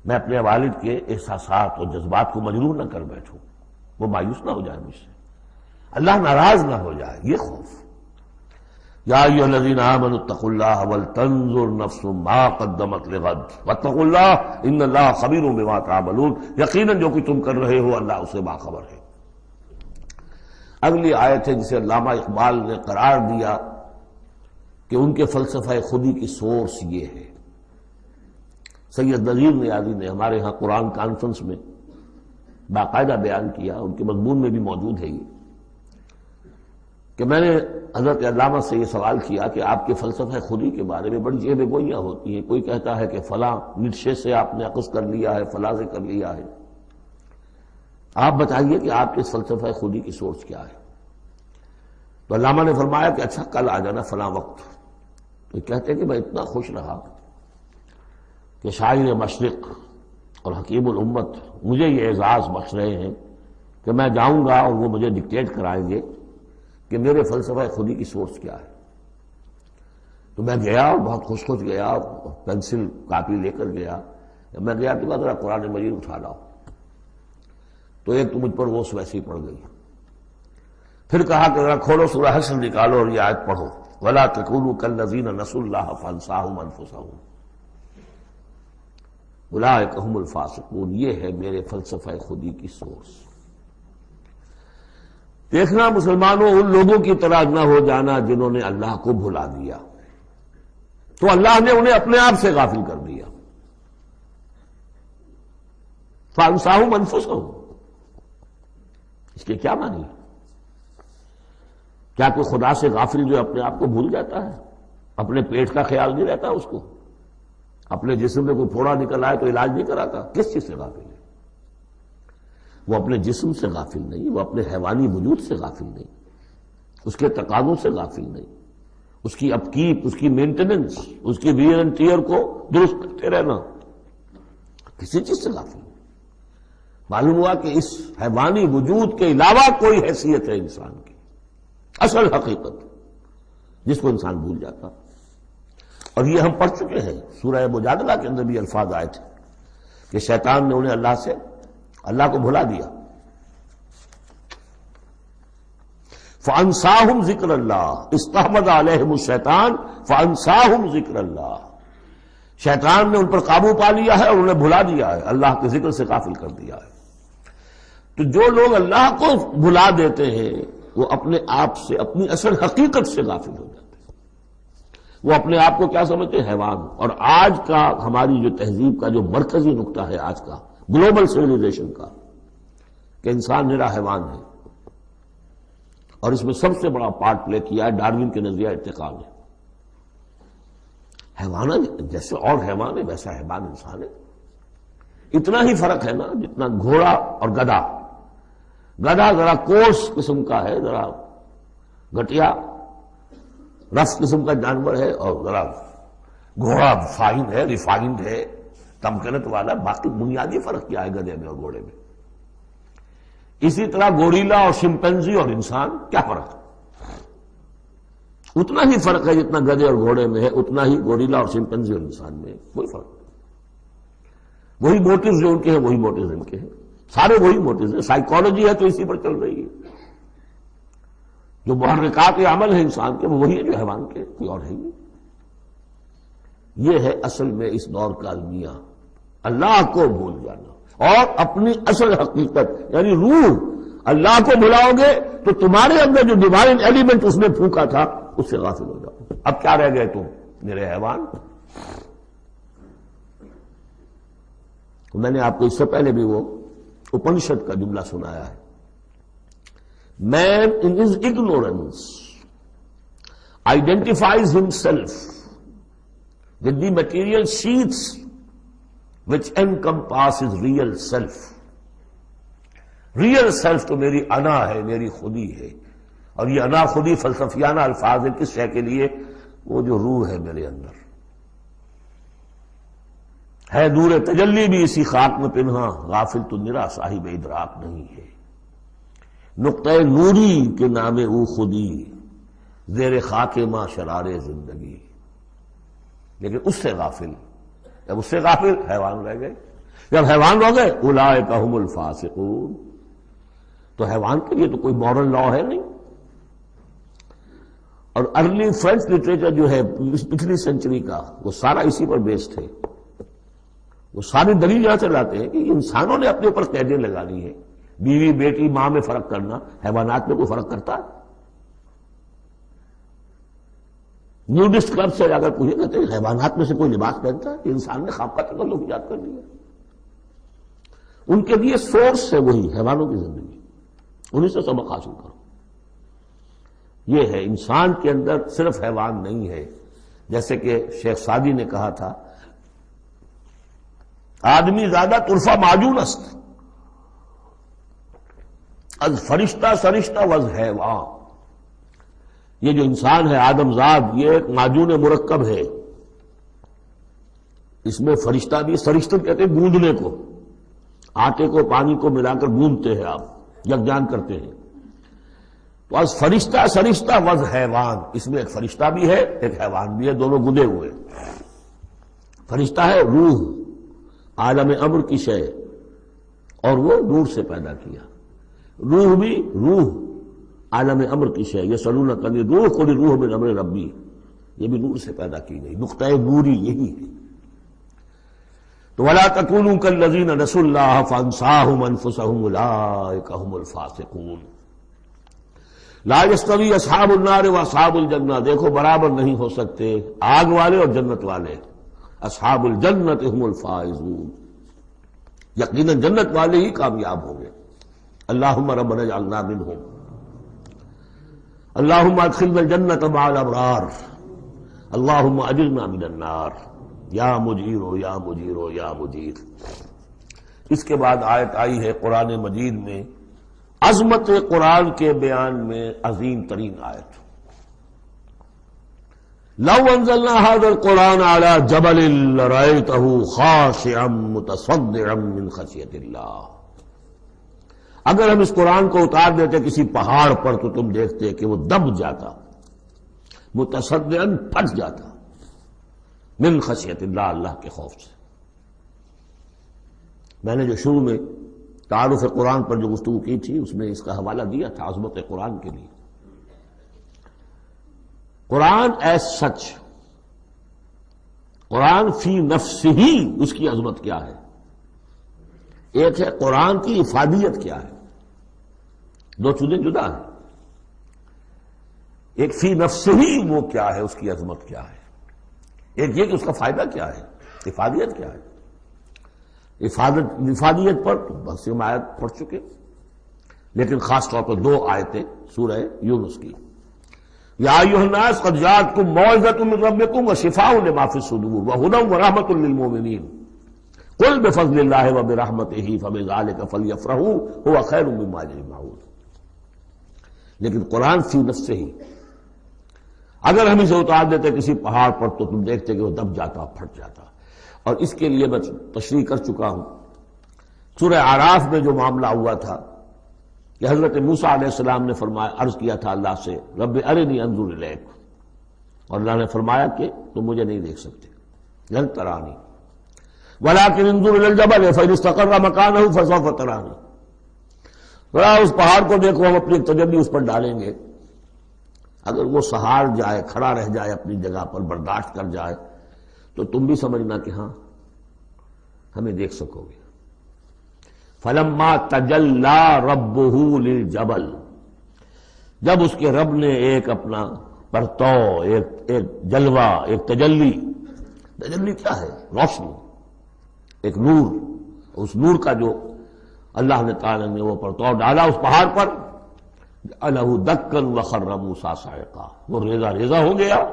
میں اپنے والد کے احساسات اور جذبات کو مجروح نہ کر بیٹھوں، وہ مایوس نہ ہو جائے مجھ سے، اللہ ناراض نہ ہو جائے، یہ خوف۔ یا ایھا الذین آمنوا اتقوا اللہ ولتنظر نفس ما قدمت لغد واتقوا اللہ ان اللہ خبیر بما تعملون، یقیناً جو کچھ تم کر رہے ہو اللہ اسے باخبر ہے۔ اگلی آیت ہے جسے علامہ اقبال نے قرار دیا کہ ان کے فلسفہ خودی کی سورس یہ ہے۔ سید نذیر نیازی نے ہمارے ہاں قرآن کانفرنس میں باقاعدہ بیان کیا، ان کے مضمون میں بھی موجود ہے یہ، کہ میں نے حضرت علامہ سے یہ سوال کیا کہ آپ کے فلسفہ خودی کے بارے میں بڑی جیب گوئیاں ہوتی ہیں، کوئی کہتا ہے کہ فلاں نیٹشے سے آپ نے اخذ کر لیا ہے، فلاں سے کر لیا ہے، آپ بتائیے کہ آپ کے فلسفہ خودی کی سورس کیا ہے۔ تو علامہ نے فرمایا کہ اچھا کل آ جانا فلاں وقت. تو کہتے ہیں کہ میں اتنا خوش رہا کہ شاعر مشرق اور حکیم الامت مجھے یہ اعزاز بخش رہے ہیں کہ میں جاؤں گا اور وہ مجھے ڈکٹیٹ کرائیں گے کہ میرے فلسفہ خودی کی سورس کیا ہے. تو میں گیا اور بہت خوش گیا، پینسل کاپی لے کر گیا. جب میں گیا تو کہا ذرا قرآن مجید اٹھا لاؤ. تو ایک تو مجھ پر وہ ویسے ہی پڑ گئی. پھر کہا کہ ذرا کھولو سورہ حشر نکالو اور یہ آیت پڑھو، وَلَا تَكُونُوا كَالَّذِينَ نَسُوا اللَّهَ فَأَنسَاهُمْ أَنفُسَهُمْ اولئک هم الفاسقون. یہ ہے میرے فلسفہ خودی کی سورس. دیکھنا مسلمانوں، ان لوگوں کی طرح نہ ہو جانا جنہوں نے اللہ کو بھلا دیا، تو اللہ نے انہیں اپنے آپ سے غافل کر دیا. فَأَنسَاهُمْ أَنفُسَهُمْ، اس کے کیا معنی؟ کیا کوئی خدا سے غافل جو اپنے آپ کو بھول جاتا ہے؟ اپنے پیٹ کا خیال نہیں رہتا اس کو؟ اپنے جسم میں کوئی پھوڑا نکل آئے تو علاج نہیں کراتا؟ کس چیز سے غافل ہے؟ وہ اپنے جسم سے غافل نہیں، وہ اپنے حیوانی وجود سے غافل نہیں، اس کے تقاضوں سے غافل نہیں، اس کی اپکیپ، اس کی مینٹیننس، اس کی ویئر اینڈ ٹیئر کو درست کرتے رہنا، کسی چیز سے غافل نہیں. معلوم ہوا کہ اس حیوانی وجود کے علاوہ کوئی حیثیت ہے انسان کی، اصل حقیقت جس کو انسان بھول جاتا. اور یہ ہم پڑھ چکے ہیں سورہ مجادلہ کے اندر بھی الفاظ آئے تھے کہ شیطان نے انہیں اللہ کو بھلا دیا. فَأَنسَاهُمْ ذِكْرَ اللَّهِ اسْتَحْوَذَ عَلَيْهِمُ الشَّيْطَانُ فَأَنسَاهُمْ ذِكْرَ اللَّهِ. شیطان نے ان پر قابو پا لیا ہے اور انہیں بھلا دیا ہے، اللہ کے ذکر سے غافل کر دیا ہے. تو جو لوگ اللہ کو بھلا دیتے ہیں وہ اپنے آپ سے، اپنی اصل حقیقت سے غافل ہو جاتے ہیں. وہ اپنے آپ کو کیا سمجھتے ہیں؟ حیوان. اور آج کا ہماری جو تہذیب کا جو مرکزی نقطہ ہے آج کا گلوبل سویلائزیشن کا، کہ انسان نرا حیوان ہے. اور اس میں سب سے بڑا پارٹ پلے کیا ہے ڈاروین کے نظریہ ارتقاء نے. حیوان جیسے اور حیوان ہے ویسا حیوان انسان ہے. اتنا ہی فرق ہے نا جتنا گھوڑا اور گدھا. گدھا ذرا کورس قسم کا ہے، ذرا گٹیا رف قسم کا جانور ہے، اور ذرا گھوڑا فائن ہے، ریفائنڈ ہے، تمکنت والا. باقی بنیادی فرق کیا ہے گدھے میں اور گھوڑے میں؟ اسی طرح گوریلا اور شمپینزی اور انسان، کیا فرق ہے؟ اتنا ہی فرق ہے جتنا گدھے اور گھوڑے میں ہے، اتنا ہی گوریلا اور شمپینزی اور انسان میں ہے. کوئی فرق نہیں. وہی موٹیوز جو ان کے ہیں وہی موٹیوز ان کے ہیں، سارے وہی موٹیوز ہیں. سائیکالوجی ہے تو اسی پر چل رہی ہے. جو محرکات عمل ہے انسان کے وہ وہی ہے جو حیوان کے، کوئی اور ہے نہیں. یہ ہے اصل میں اس دور کا المیہ، اللہ کو بھول جانا اور اپنی اصل حقیقت یعنی روح. اللہ کو بھلاؤ گے تو تمہارے اندر جو ڈیوائن ایلیمنٹ اس نے پھونکا تھا اس سے غافل ہو جاؤ. اب کیا رہ گئے تم میرے حیوان؟ میں نے آپ کو اس سے پہلے بھی وہ اپنشد کا جملہ سنایا ہے. Man in his ignorance identifies himself with the material sheaths which encompass his real self. Real self تو میری انا ہے، میری خودی ہے. اور یہ انا خودی فلسفیانہ الفاظ ہے کس شے کے لیے؟ وہ جو روح ہے میرے اندر ہے، نور تجلی بھی اسی خاک میں پنہاں، غافل تو نرا صاحب ادراک نہیں ہے. نقطہ نوری کے نام او خودی، زیر خاک ماں شرار زندگی. لیکن اس سے غافل، جب اس سے غافل حیوان رہ گئے. جب حیوان ہو گئے اولئک ھم الفاسقون. تو حیوان کے لیے تو کوئی مورل لا ہے نہیں. اور ارلی فرینچ لٹریچر جو ہے پچھلی سینچری کا وہ سارا اسی پر بیسڈ ہے. وہ ساری دلیل یہاں سے لاتے ہیں کہ انسانوں نے اپنے اوپر قیدیں لگانی ہے. بیوی بیٹی ماں میں فرق کرنا، حیوانات میں کوئی فرق کرتا ہے؟ نیوڈسٹ کلب سے اگر پوچھے کہتے ہیں حیوانات میں سے کوئی لباس پہنتا ہے؟ انسان نے خواب کا تکلف ایجاد کر دیا. ان کے لیے سورس ہے وہی حیوانوں کی زندگی، انہیں سے سبق حاصل کرو. یہ ہے انسان کے اندر صرف حیوان نہیں ہے. جیسے کہ شیخ سعدی نے کہا تھا آدمی زیادہ طرفہ معجون است از فرشتہ سرشتہ وز حیوان. یہ جو انسان ہے آدم زاد، یہ ایک معجون مرکب ہے، اس میں فرشتہ بھی، فرشتہ کہتے ہیں گوندنے کو، آٹے کو پانی کو ملا کر گوندتے ہیں آپ، یکجان کرتے ہیں، تو از فرشتہ وز حیوان، اس میں ایک فرشتہ بھی ہے ایک حیوان بھی ہے، دونوں گدے ہوئے۔ فرشتہ ہے روح، عالم امر کی شے، اور وہ نور سے پیدا کیا۔ روح بھی روح عالم امر کی شے، یہ سلونک عن الروح قل الروح من امر ربی، یہ بھی نور سے پیدا کی گئی، نقطہ نوری یہی ہے۔ تو وَلَا تَكُونُوا كَالَّذِينَ نَسُوا اللَّهَ فَأَنسَاهُمْ أَنفُسَهُمْ أُولَٰئِكَ هُمُ الْفَاسِقُونَ۔ لا يستوی اصحاب النار و اصحاب الجنہ، دیکھو برابر نہیں ہو سکتے آگ والے اور جنت والے، اصحاب الجنت هم الفائزون، یقیناً جنت والے ہی کامیاب ہوں گے۔ اللہم ربنا اجعلنا منہم، اللہم ادخلنا الجنت مع الابرار، اللہم اجرنا من النار، یا مجیرو یا مجیرو یا مجیر۔ اس کے بعد آیت آئی ہے قرآن مجید میں عظمت قرآن کے بیان میں عظیم ترین آیت، لو انزلنا هذا القرآن على جبل لرأيته خاشعا متصدعا من خشیۃ اللہ، اگر ہم اس قرآن کو اتار دیتے کسی پہاڑ پر تو تم دیکھتے کہ وہ دب جاتا، متصدعا پھٹ جاتا، من خشیۃ اللہ، اللہ کے خوف سے۔ میں نے جو شروع میں تعارف قرآن پر جو گفتگو کی تھی اس میں اس کا حوالہ دیا تھا عظمت قرآن کے لیے۔ قرآن ایز سچ، قرآن فی نفسہ ہی اس کی عظمت کیا ہے، ایک ہے قرآن کی افادیت کیا ہے، دو چیزیں جدا ہیں، ایک فی نفسہ ہی وہ کیا ہے، اس کی عظمت کیا ہے، ایک یہ کہ اس کا فائدہ کیا ہے، افادیت کیا ہے۔ افادیت پر تو بہت سی آیت پڑھ چکے، لیکن خاص طور پر دو آیتیں سورہ یونس کی، یا ایھا الناس قد جاءتکم موعظۃ من ربکم وشفاء لما فی الصدور وہدی ورحمۃ للمؤمنین قل بفضل اللہ وبرحمتہ فبذلک فلیفرحوا ھو خیر مما یجمعون۔ لیکن قرآن فی نفسہ ہی، اگر ہم اسے اتار دیتے کسی پہاڑ پر تو تم دیکھتے کہ وہ دب جاتا، پھٹ جاتا۔ اور اس کے لیے میں تشریح کر چکا ہوں، سورہ اعراف میں جو معاملہ ہوا تھا کہ حضرت موسیٰ علیہ السلام نے فرمایا، عرض کیا تھا اللہ سے رب ارنی انظر الیک، اور اللہ نے فرمایا کہ تم مجھے نہیں دیکھ سکتے، لن ترانی ولکن انظر الی الجبل فإن استقر مکانہ فسوف ترانی، ذرا اس پہاڑ کو دیکھو، ہم اپنی تجلی اس پر ڈالیں گے، اگر وہ سہار جائے، کھڑا رہ جائے اپنی جگہ پر، برداشت کر جائے تو تم بھی سمجھنا کہ ہاں ہمیں دیکھ سکو گے۔ فلما تجلی ربہ للجبل، جب اس کے رب نے ایک اپنا پرتو، ایک جلوہ، ایک تجلی کیا ہے؟ روشنی، ایک نور، اس نور کا جو اللہ نے تعالی نے وہ پرتو ڈالا اس پہاڑ پر، جعلہ دکا وخر موسیٰ صعقا، وہ ریزہ ریزہ ہو گیا،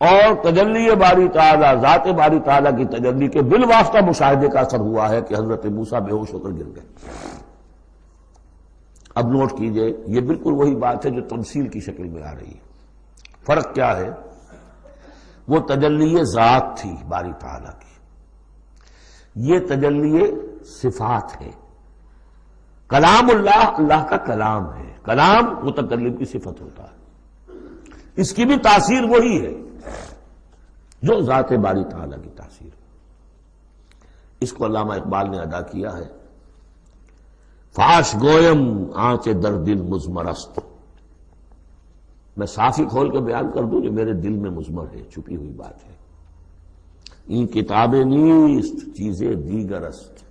اور تجلی باری تعالیٰ، ذات باری تعالیٰ کی تجلی کے بالواسطہ مشاہدے کا اثر ہوا ہے کہ حضرت موسیٰ بے ہوش ہو کر گر گئے۔ اب نوٹ کیجئے، یہ بالکل وہی بات ہے جو تمثیل کی شکل میں آ رہی ہے۔ فرق کیا ہے؟ وہ تجلی ذات تھی باری تعالیٰ کی، یہ تجلی صفات ہے۔ کلام اللہ، اللہ کا کلام ہے، کلام متکلم کی صفت ہوتا ہے، اس کی بھی تاثیر وہی ہے جو ذات باری تعالیٰ کی تاثیر ہے۔ اس کو علامہ اقبال نے ادا کیا ہے، فاش گویم آنچ در دل مضمرست، میں صافی کھول کے بیان کر دوں جو میرے دل میں مضمر ہے، چھپی ہوئی بات ہے۔ این کتابیں نیست چیزیں دیگر است،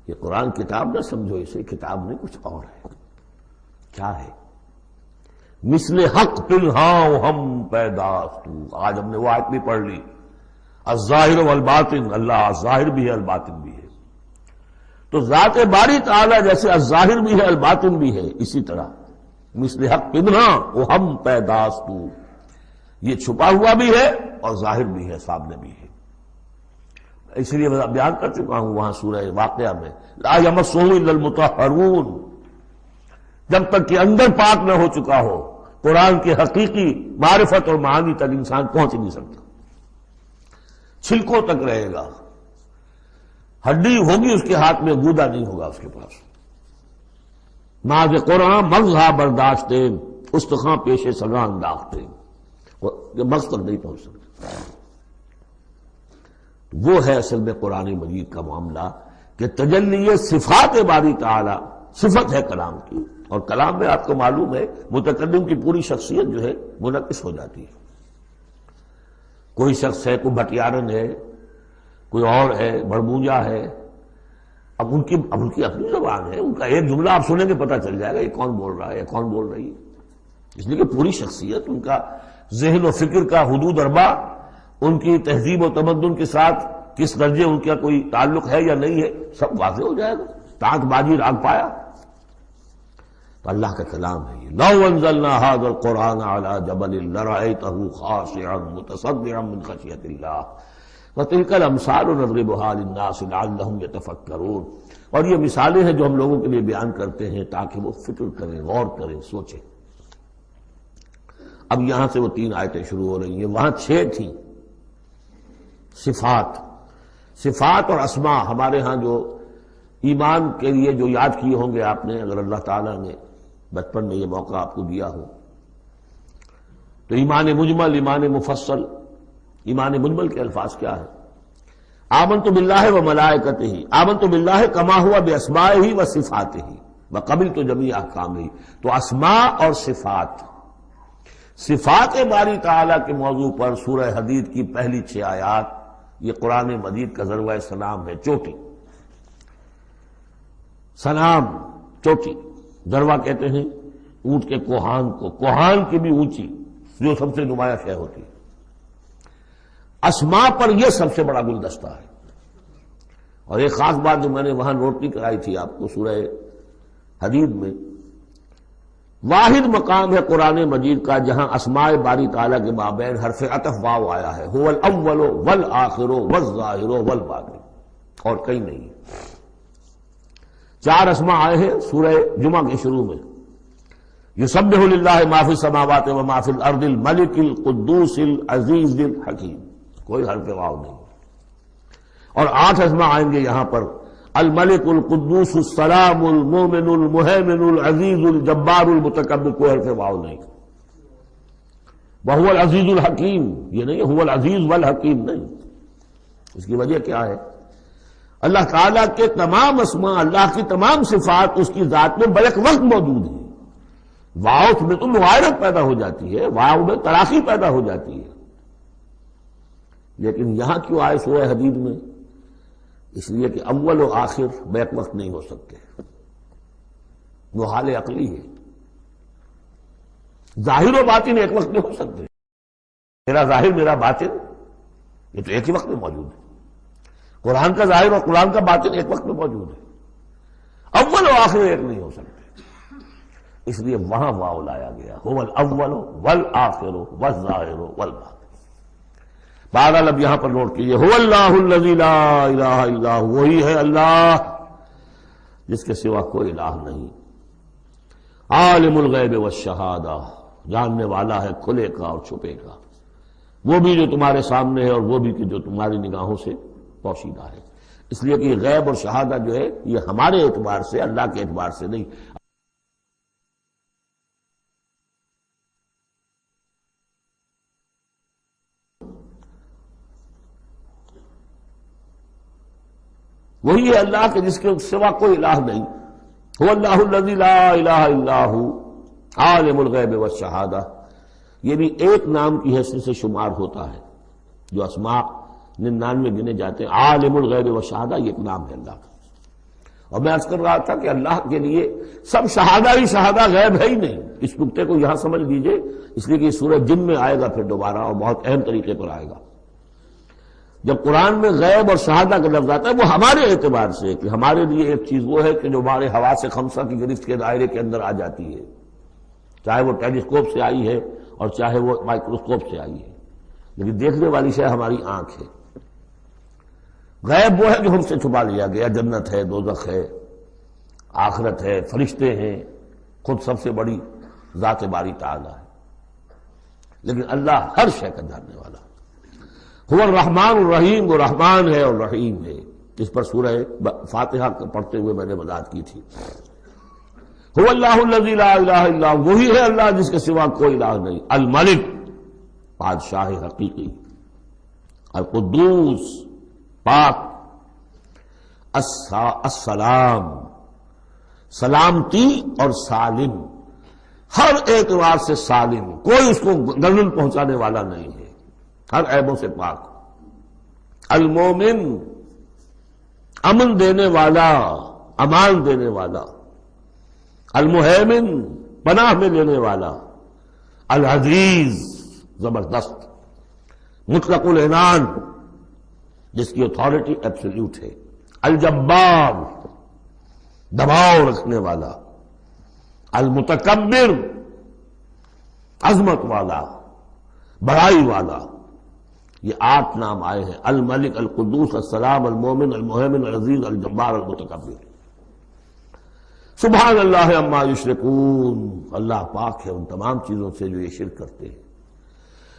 یہ قرآن کتاب نہ سمجھو، اسے کتاب نہیں کچھ اور ہے۔ کیا ہے؟ مثل حق پنہاں ہم پیداستو، آج ہم نے وہ آیت بھی پڑھ لی، الظاہر والباطن، اللہ ظاہر بھی ہے الباطن بھی ہے، تو ذات باری تعالیٰ جیسے الظاہر بھی ہے الباطن بھی ہے، اسی طرح مثل حق پنہاں ہم پیداستو، یہ چھپا ہوا بھی ہے اور ظاہر بھی ہے، سامنے بھی ہے۔ اس لیے میں بیان کر چکا ہوں وہاں سورہ واقعہ میں، لا یمسہ الا المطہرون، جب تک کہ اندر پاک نہ ہو چکا ہو قرآن کے حقیقی معرفت اور معانی تک انسان پہنچ نہیں سکتا، چھلکوں تک رہے گا، ہڈی ہوگی اس کے ہاتھ میں، گودا نہیں ہوگا اس کے پاس۔ ماذ قرآن مغزہ برداشتے استخاں پیشے سگاں انداختے، مغز تک نہیں پہنچ سکتا۔ وہ ہے اصل میں قرآن مجید کا معاملہ کہ تجلی صفات باری تعالی صفت ہے کلام کی، اور کلام میں آپ کو معلوم ہے متکلم کی پوری شخصیت جو ہے منعکس ہو جاتی ہے۔ کوئی شخص ہے، کوئی بھٹیارن ہے، کوئی اور ہے، بڑبونجا ہے، اب ان کی اپنی زبان ہے، ان کا ایک جملہ آپ سنیں گے پتہ چل جائے گا یہ کون بول رہا ہے یا کون بول رہی ہے، اس لیے کہ پوری شخصیت، ان کا ذہن و فکر کا حدود اربع، ان کی تہذیب و تمدن کے ساتھ کس درجے ان کا کوئی تعلق ہے یا نہیں ہے، سب واضح ہو جائے گا۔ تانک بازی راگ پایا تو اللہ کا کلام ہے یہ۔ لو انزلنا هذا القرآن على جبل لرأيته خاشعا متصدعا من خشية الله وتلك الامثال نضربها للناس لعلهم يتفكرون، اور یہ مثالیں ہیں جو ہم لوگوں کے لیے بیان کرتے ہیں تاکہ وہ فکر کریں، غور کریں، سوچیں۔ اب یہاں سے وہ 3 آیتیں شروع ہو رہی ہیں، وہاں 6 تھیں۔ صفات اور اسماء ہمارے ہاں جو ایمان کے لیے جو یاد کیے ہوں گے آپ نے، اگر اللہ تعالیٰ نے بچپن میں یہ موقع آپ کو دیا ہو تو ایمان مجمل، ایمان مفصل۔ ایمان مجمل کے الفاظ کیا ہے؟ آمنت باللہ و ملائکتہ، آمنت باللہ کما ہوا باسمائہ و صفاتہ وقبلت جمیع احکامہ۔ تو اسماء اور صفات باری تعالیٰ کے موضوع پر سورہ حدید کی پہلی 6 آیات، یہ قرآن مجید کا ذروہ سلام ہے، چوٹی، سلام، چوٹی۔ ذروہ کہتے ہیں اونٹ کے کوہان کو، کوہان کی بھی اونچی جو سب سے نمایاں شے ہوتی ہے۔ اسماء پر یہ سب سے بڑا گلدستہ ہے۔ اور ایک خاص بات جو میں نے وہاں نوٹ نہیں کرائی تھی آپ کو، سورہ حدید میں واحد مقام ہے قرآن مجید کا جہاں اسماء باری تعالیٰ کے مابین حرف عطف واو آیا ہے، هو الاول والآخر والظاہر والباطن، اور کہیں نہیں۔ 4 اسماء آئے ہیں سورہ جمعہ کے شروع میں، یسبح للہ ما فی السماوات و ما فی الارض الملک القدوس العزیز الحکیم، کوئی حرف واو نہیں۔ اور 8 اسماء آئیں گے یہاں پر، الملک القدوس السلام المومن المہیمن العزیز الجبار المتکبر، کوئی حرف واو نہیں۔ وہو العزیز الحکیم، یہ نہیں هو العزیز والحکیم نہیں۔ اس کی وجہ کیا ہے؟ اللہ تعالیٰ کے تمام اسماء، اللہ کی تمام صفات اس کی ذات میں بیک وقت موجود ہیں۔ واو میں تو مغایرت پیدا ہو جاتی ہے، واو میں تراخی پیدا ہو جاتی ہے، لیکن یہاں کیوں آئے سورہ حدید میں؟ اس لیے کہ اول و آخر بیک وقت نہیں ہو سکتے، وہ حال عقلی ہے۔ ظاہر و باطن ایک وقت نہیں ہو سکتے، میرا ظاہر میرا باطن یہ تو ایک ہی وقت میں موجود ہے۔ قرآن کا ظاہر اور قرآن کا باطن ایک وقت میں موجود ہے، اول و آخر ایک نہیں ہو سکتے، اس لیے وہاں واو لایا گیا، هو الاول والآخر والظاہر والباطن۔ بہرحال اب یہاں پر نوٹ کیجیے، هو اللہ الذی لا الہ الا هو، وہی ہے اللہ جس کے سوا کوئی الہ نہیں، عالم الغیب والشہادہ، جاننے والا ہے کھلے کا اور چھپے کا، وہ بھی جو تمہارے سامنے ہے اور وہ بھی کہ جو تمہاری نگاہوں سے پوشیدہ ہے۔ اس لیے کہ غیب اور شہادہ جو ہے یہ ہمارے اعتبار سے، اللہ کے اعتبار سے نہیں۔ وہی ہے اللہ کے جس کے سوا کوئی الہ نہیں، هو اللہ الذی لا الہ الا هو عالم الغیب والشہادہ، یہ بھی ایک نام کی حیثیت سے شمار ہوتا ہے، جو اسماء 99 گنے جاتے ہیں، عالم الغیب والشہادہ یہ ایک نام ہے اللہ کا۔ اور میں عرض کر رہا تھا کہ اللہ کے لیے سب شہادہ ہی شہادہ، غیب ہے ہی نہیں، اس نقطے کو یہاں سمجھ لیجئے، اس لیے کہ یہ سورہ جن میں آئے گا پھر دوبارہ، اور بہت اہم طریقے پر آئے گا۔ جب قرآن میں غیب اور شہادہ کا لفظ آتا ہے وہ ہمارے اعتبار سے، کہ ہمارے لیے ایک چیز وہ ہے کہ جو ہمارے حواس خمسہ کی گرفت کے دائرے کے اندر آ جاتی ہے، چاہے وہ ٹیلیسکوپ سے آئی ہے اور چاہے وہ مائکروسکوپ سے آئی ہے، لیکن دیکھنے والی شے ہماری آنکھ ہے۔ غیب وہ ہے جو ہم سے چھپا لیا گیا، جنت ہے، دوزخ ہے، آخرت ہے، فرشتے ہیں، خود سب سے بڑی ذات باری تعالی ہے۔ لیکن اللہ ہر شے کا جاننے والا. هو الرحمن الرحیم، وہ رحمان ہے اور رحیم ہے. اس پر سورہ فاتحہ پڑھتے ہوئے میں نے وضاحت کی تھی. هو اللہ الذی لا الہ الا هو، وہی ہے اللہ جس کے سوا کوئی الہ نہیں. الملک، بادشاہ حقیقی. القدوس، پاک. السلام، سلامتی اور سالم، ہر اعتبار سے سالم، کوئی اس کو گردن پہنچانے والا نہیں ہے، ہر عیبوں سے پاک. المومن، امن دینے والا، امان دینے والا. المہیمن، پناہ میں لینے والا. العزیز، زبردست. مطلق العنان، جس کی اتھارٹی ایبسلیوٹ ہے. الجبار، دباؤ رکھنے والا. المتکبر، عظمت والا، بڑائی والا. یہ 8 نام آئے ہیں. الملک، القدوس، السلام، المومن، المہیمن، العزیز، الجبار، المتکبر. سبحان اللہ عما یشرکون، اللہ پاک ہے ان تمام چیزوں سے جو یہ شرک کرتے ہیں.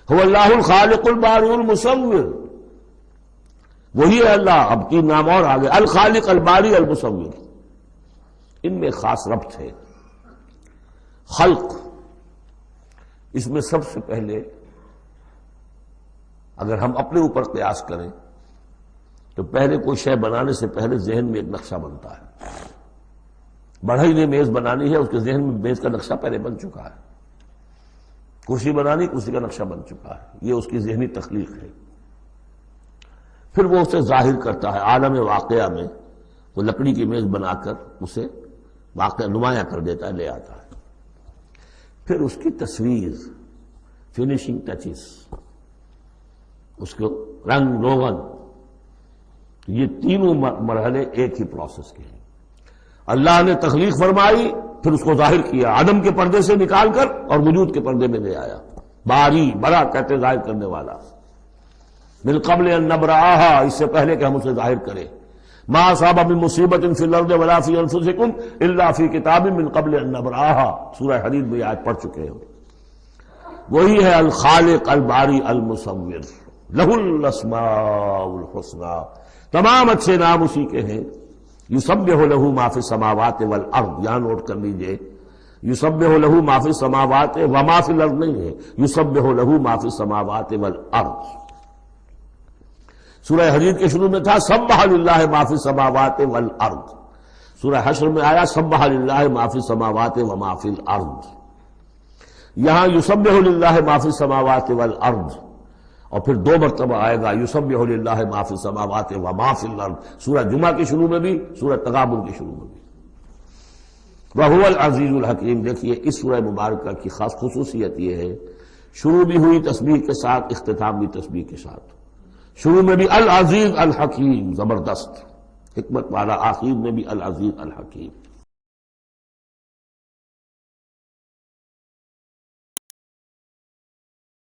هو اللہ الخالق البارئ المصور، وہی ہے اللہ. اب 3 نام اور آگے. الخالق، الباری، المصور. ان میں خاص ربط ہے. خلق، اس میں سب سے پہلے اگر ہم اپنے اوپر قیاس کریں تو پہلے کوئی شے بنانے سے پہلے ذہن میں ایک نقشہ بنتا ہے. بڑھئی نے میز بنانی ہے، اس کے ذہن میں میز کا نقشہ پہلے بن چکا ہے. کرسی بنانی، کرسی کا نقشہ بن چکا ہے. یہ اس کی ذہنی تخلیق ہے. پھر وہ اسے ظاہر کرتا ہے عالم واقعہ میں. وہ لکڑی کی میز بنا کر اسے واقعہ نمایاں کر دیتا ہے، لے آتا ہے. پھر اس کی تصویر، فنیشنگ ٹچز، اس کو رنگ روغن. یہ تینوں مرحلے ایک ہی پروسیس کے ہیں. اللہ نے تخلیق فرمائی، پھر اس کو ظاہر کیا، عدم کے پردے سے نکال کر اور وجود کے پردے میں لے آیا. باری، بڑا کہتے ظاہر کرنے والا. من قبل ان نبرأہا، اس سے پہلے کہ ہم اسے ظاہر کریں. ما اصاب من مصیبت فی الارض ولا فی انفسکم الا فی کتاب من قبل ان نبرأہا، سورہ حدید میں آیت پڑھ چکے ہیں. وہی ہے الخالق، الباری، المصور. لہ الاسماء الحسنی، تمام اچھے نام اسی کے ہیں. یسبح لہ ما فی السماوات والارض، یہاں نوٹ کر لیجئے. یسبح لہ ما فی السماوات وما فی الارض نہیں ہے، یسبح لہ ما فی السماوات والارض. سورہ حدید کے شروع میں تھا سبح للہ ما فی السماوات والارض. سورہ حشر میں آیا سبح للہ ما فی السماوات وما فی الارض. یہاں یسبح للہ ما فی السماوات والارض، اور پھر 2 مرتبہ آئے گا یسبح للہ ما فی السماوات وما فی الارض. سورہ جمعہ کے شروع میں بھی، سورہ تغابن کے شروع میں بھی. وَهُوَ الْعَزِيزُ الْحَكِيمُ. دیکھیے اس سورہ مبارکہ کی خاص خصوصیت یہ ہے، شروع بھی ہوئی تسبیح کے ساتھ، اختتام بھی تسبیح کے ساتھ. شروع میں بھی العزیز الحکیم، زبردست حکمت والا. آخر میں بھی العزیز الحکیم.